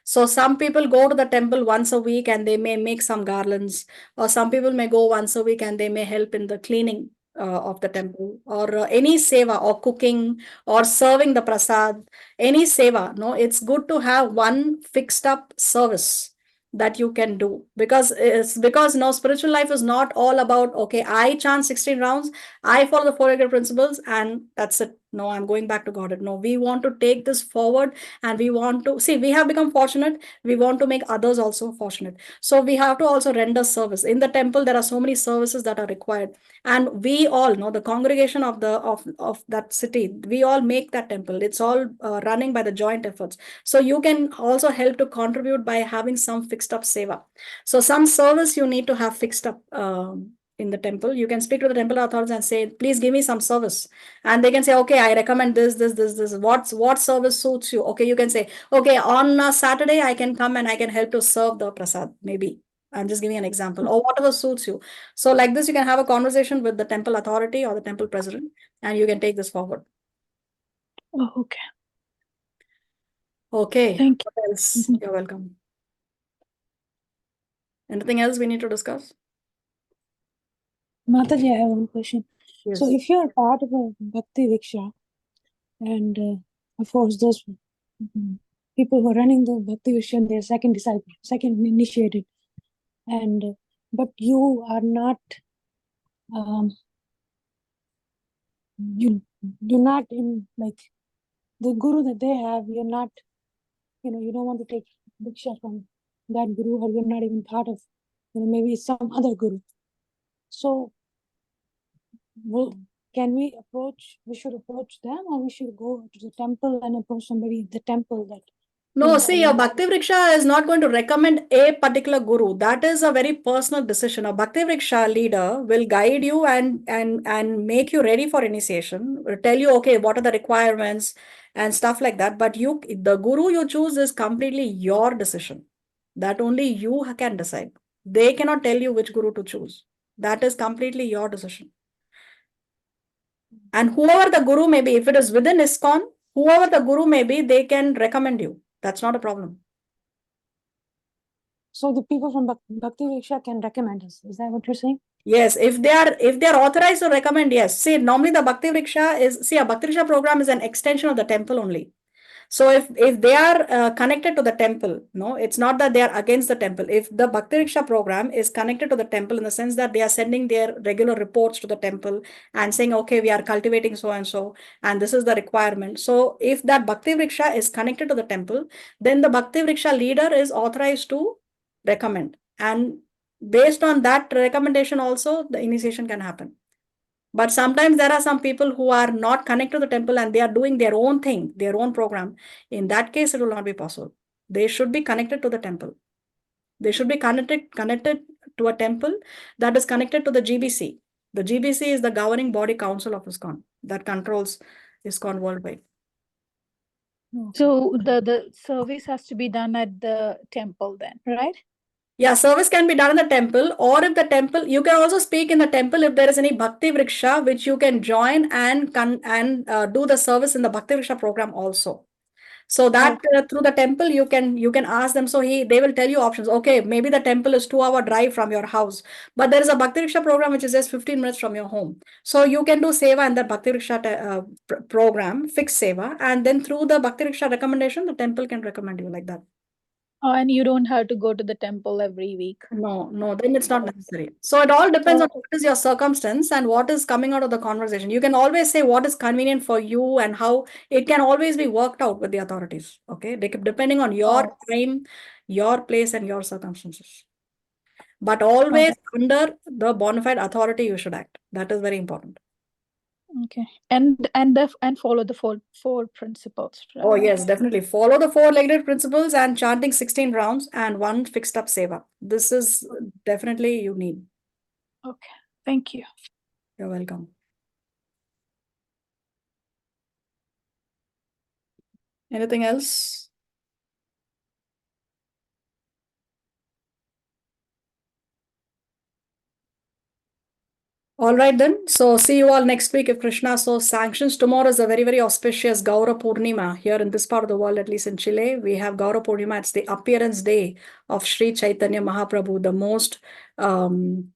So some people go to the temple once a week and they may make some garlands, or some people may go once a week and they may help in the cleaning of the temple, or any seva, or cooking, or serving the prasad, any seva. No, it's good to have one fixed up service that you can do, because no, spiritual life is not all about, okay, I chant 16 rounds, I follow the four yoga principles, and that's it. No, I'm going back to Godhead. No, we want to take this forward, and we want to see, we have become fortunate, we want to make others also fortunate. So we have to also render service in the temple. There are so many services that are required, and we all know, the congregation of that city, we all make that temple. It's all running by the joint efforts. So you can also help to contribute by having some fixed up seva. So some service you need to have fixed up in the temple. You can speak to the temple authorities and say, please give me some service. And they can say, okay, I recommend this. What service suits you? Okay, you can say, okay, on a Saturday, I can come and I can help to serve the prasad, maybe. I'm just giving an example, or whatever suits you. So like this, you can have a conversation with the temple authority or the temple president, and you can take this forward. Oh, okay. Okay. Thank you. What else? You're welcome. Anything else we need to discuss? Mataji, I have one question. Yes. So if you're part of a Bhakti Vriksha, and of course those people who are running the Bhakti Vriksha, they're second disciple, second initiated, and but you are not, you're not in, like, the guru that they have, you're not, you don't want to take Diksha from that guru, or you're not even part of, maybe some other guru. So we should approach them, or we should go to the temple and approach somebody at the temple that. No, see, a Bhakti Vriksha is not going to recommend a particular guru. That is a very personal decision. A Bhakti Vriksha leader will guide you and make you ready for initiation, will tell you, okay, what are the requirements and stuff like that. But the guru you choose is completely your decision. That only you can decide. They cannot tell you which guru to choose. That is completely your decision. And whoever the guru may be, if it is within ISKCON, whoever the guru may be, they can recommend you. That's not a problem. So the people from Bhakti Vriksha can recommend us. Is that what you're saying? Yes, if they are authorized to recommend, yes. See, normally the Bhakti Vriksha a Bhakti Vriksha program is an extension of the temple only. So if they are connected to the temple, no, it's not that they are against the temple. If the Bhakti Vriksha program is connected to the temple in the sense that they are sending their regular reports to the temple and saying, okay, we are cultivating so and so, and this is the requirement. So if that Bhakti Vriksha is connected to the temple, then the Bhakti Vriksha leader is authorized to recommend. And based on that recommendation also, the initiation can happen. But sometimes there are some people who are not connected to the temple and they are doing their own thing, their own program. In that case, it will not be possible. They should be connected to the temple. They should be connected to a temple that is connected to the GBC. The GBC is the governing body council of ISKCON that controls ISKCON worldwide. So the service has to be done at the temple then, right? Yeah, service can be done in the temple, or if the temple, you can also speak in the temple if there is any Bhakti Vriksha, which you can join and do the service in the Bhakti Vriksha program also. So that through the temple you can ask them. So they will tell you options. Okay, maybe the temple is 2 hour drive from your house, but there is a Bhakti Rickshaw program which is just 15 minutes from your home. So you can do seva in the Bhakti Rickshaw program, fixed seva, and then through the Bhakti Rickshaw recommendation, the temple can recommend you like that. Oh, and you don't have to go to the temple every week. No, then it's not necessary. So it all depends on what is your circumstance and what is coming out of the conversation. You can always say what is convenient for you and how it can always be worked out with the authorities. Okay, depending on your time, your place, and your circumstances. But always under the bona fide authority, you should act. That is very important. Okay, and follow the four principles. Oh yes, definitely. Follow the four-legged principles and chanting 16 rounds and one fixed up seva. This is definitely you need. Okay, thank you. You're welcome. Anything else? All right then. So see you all next week if Krishna so sanctions. Tomorrow is a very, very auspicious Gaura Purnima. Here in this part of the world, at least in Chile, we have Gaura Purnima. It's the appearance day of Sri Chaitanya Mahaprabhu, the most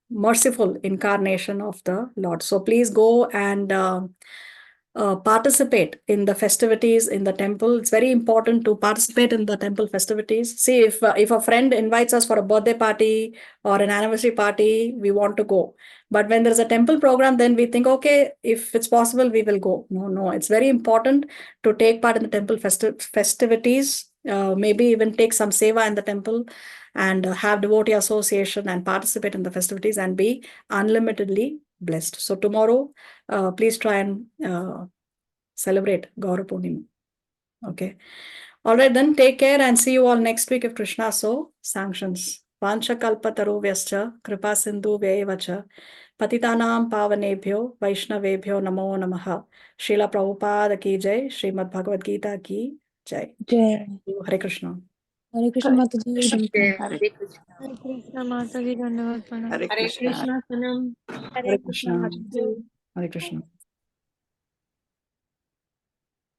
merciful incarnation of the Lord. So please go and participate in the festivities in the temple. It's very important to participate in the temple festivities. See, if a friend invites us for a birthday party or an anniversary party, we want to go. But when there's a temple program, then we think, okay, if it's possible, we will go. No, it's very important to take part in the temple festivities. Maybe even take some seva in the temple and have devotee association and participate in the festivities and be unlimitedly blessed. So tomorrow, please try and celebrate Gaura Purnima. Okay. All right, then take care and see you all next week if Krishna so sanctions. Vancha kalpataru vyascha kripa sindhu vyevacha patitanam pavanebhyo vaishnavebhyo namo namaha. Srila Prabhupada ki jai, Srimad Bhagavad Gita ki jai. Jai. Hare Krishna. Hare Krishna Mataji. Hare Krishna. Hare Krishna Mataji, Dandavad Pranam. Hare Hare Krishna. Krishna Sanam. Hare Krishna. Hare Krishna.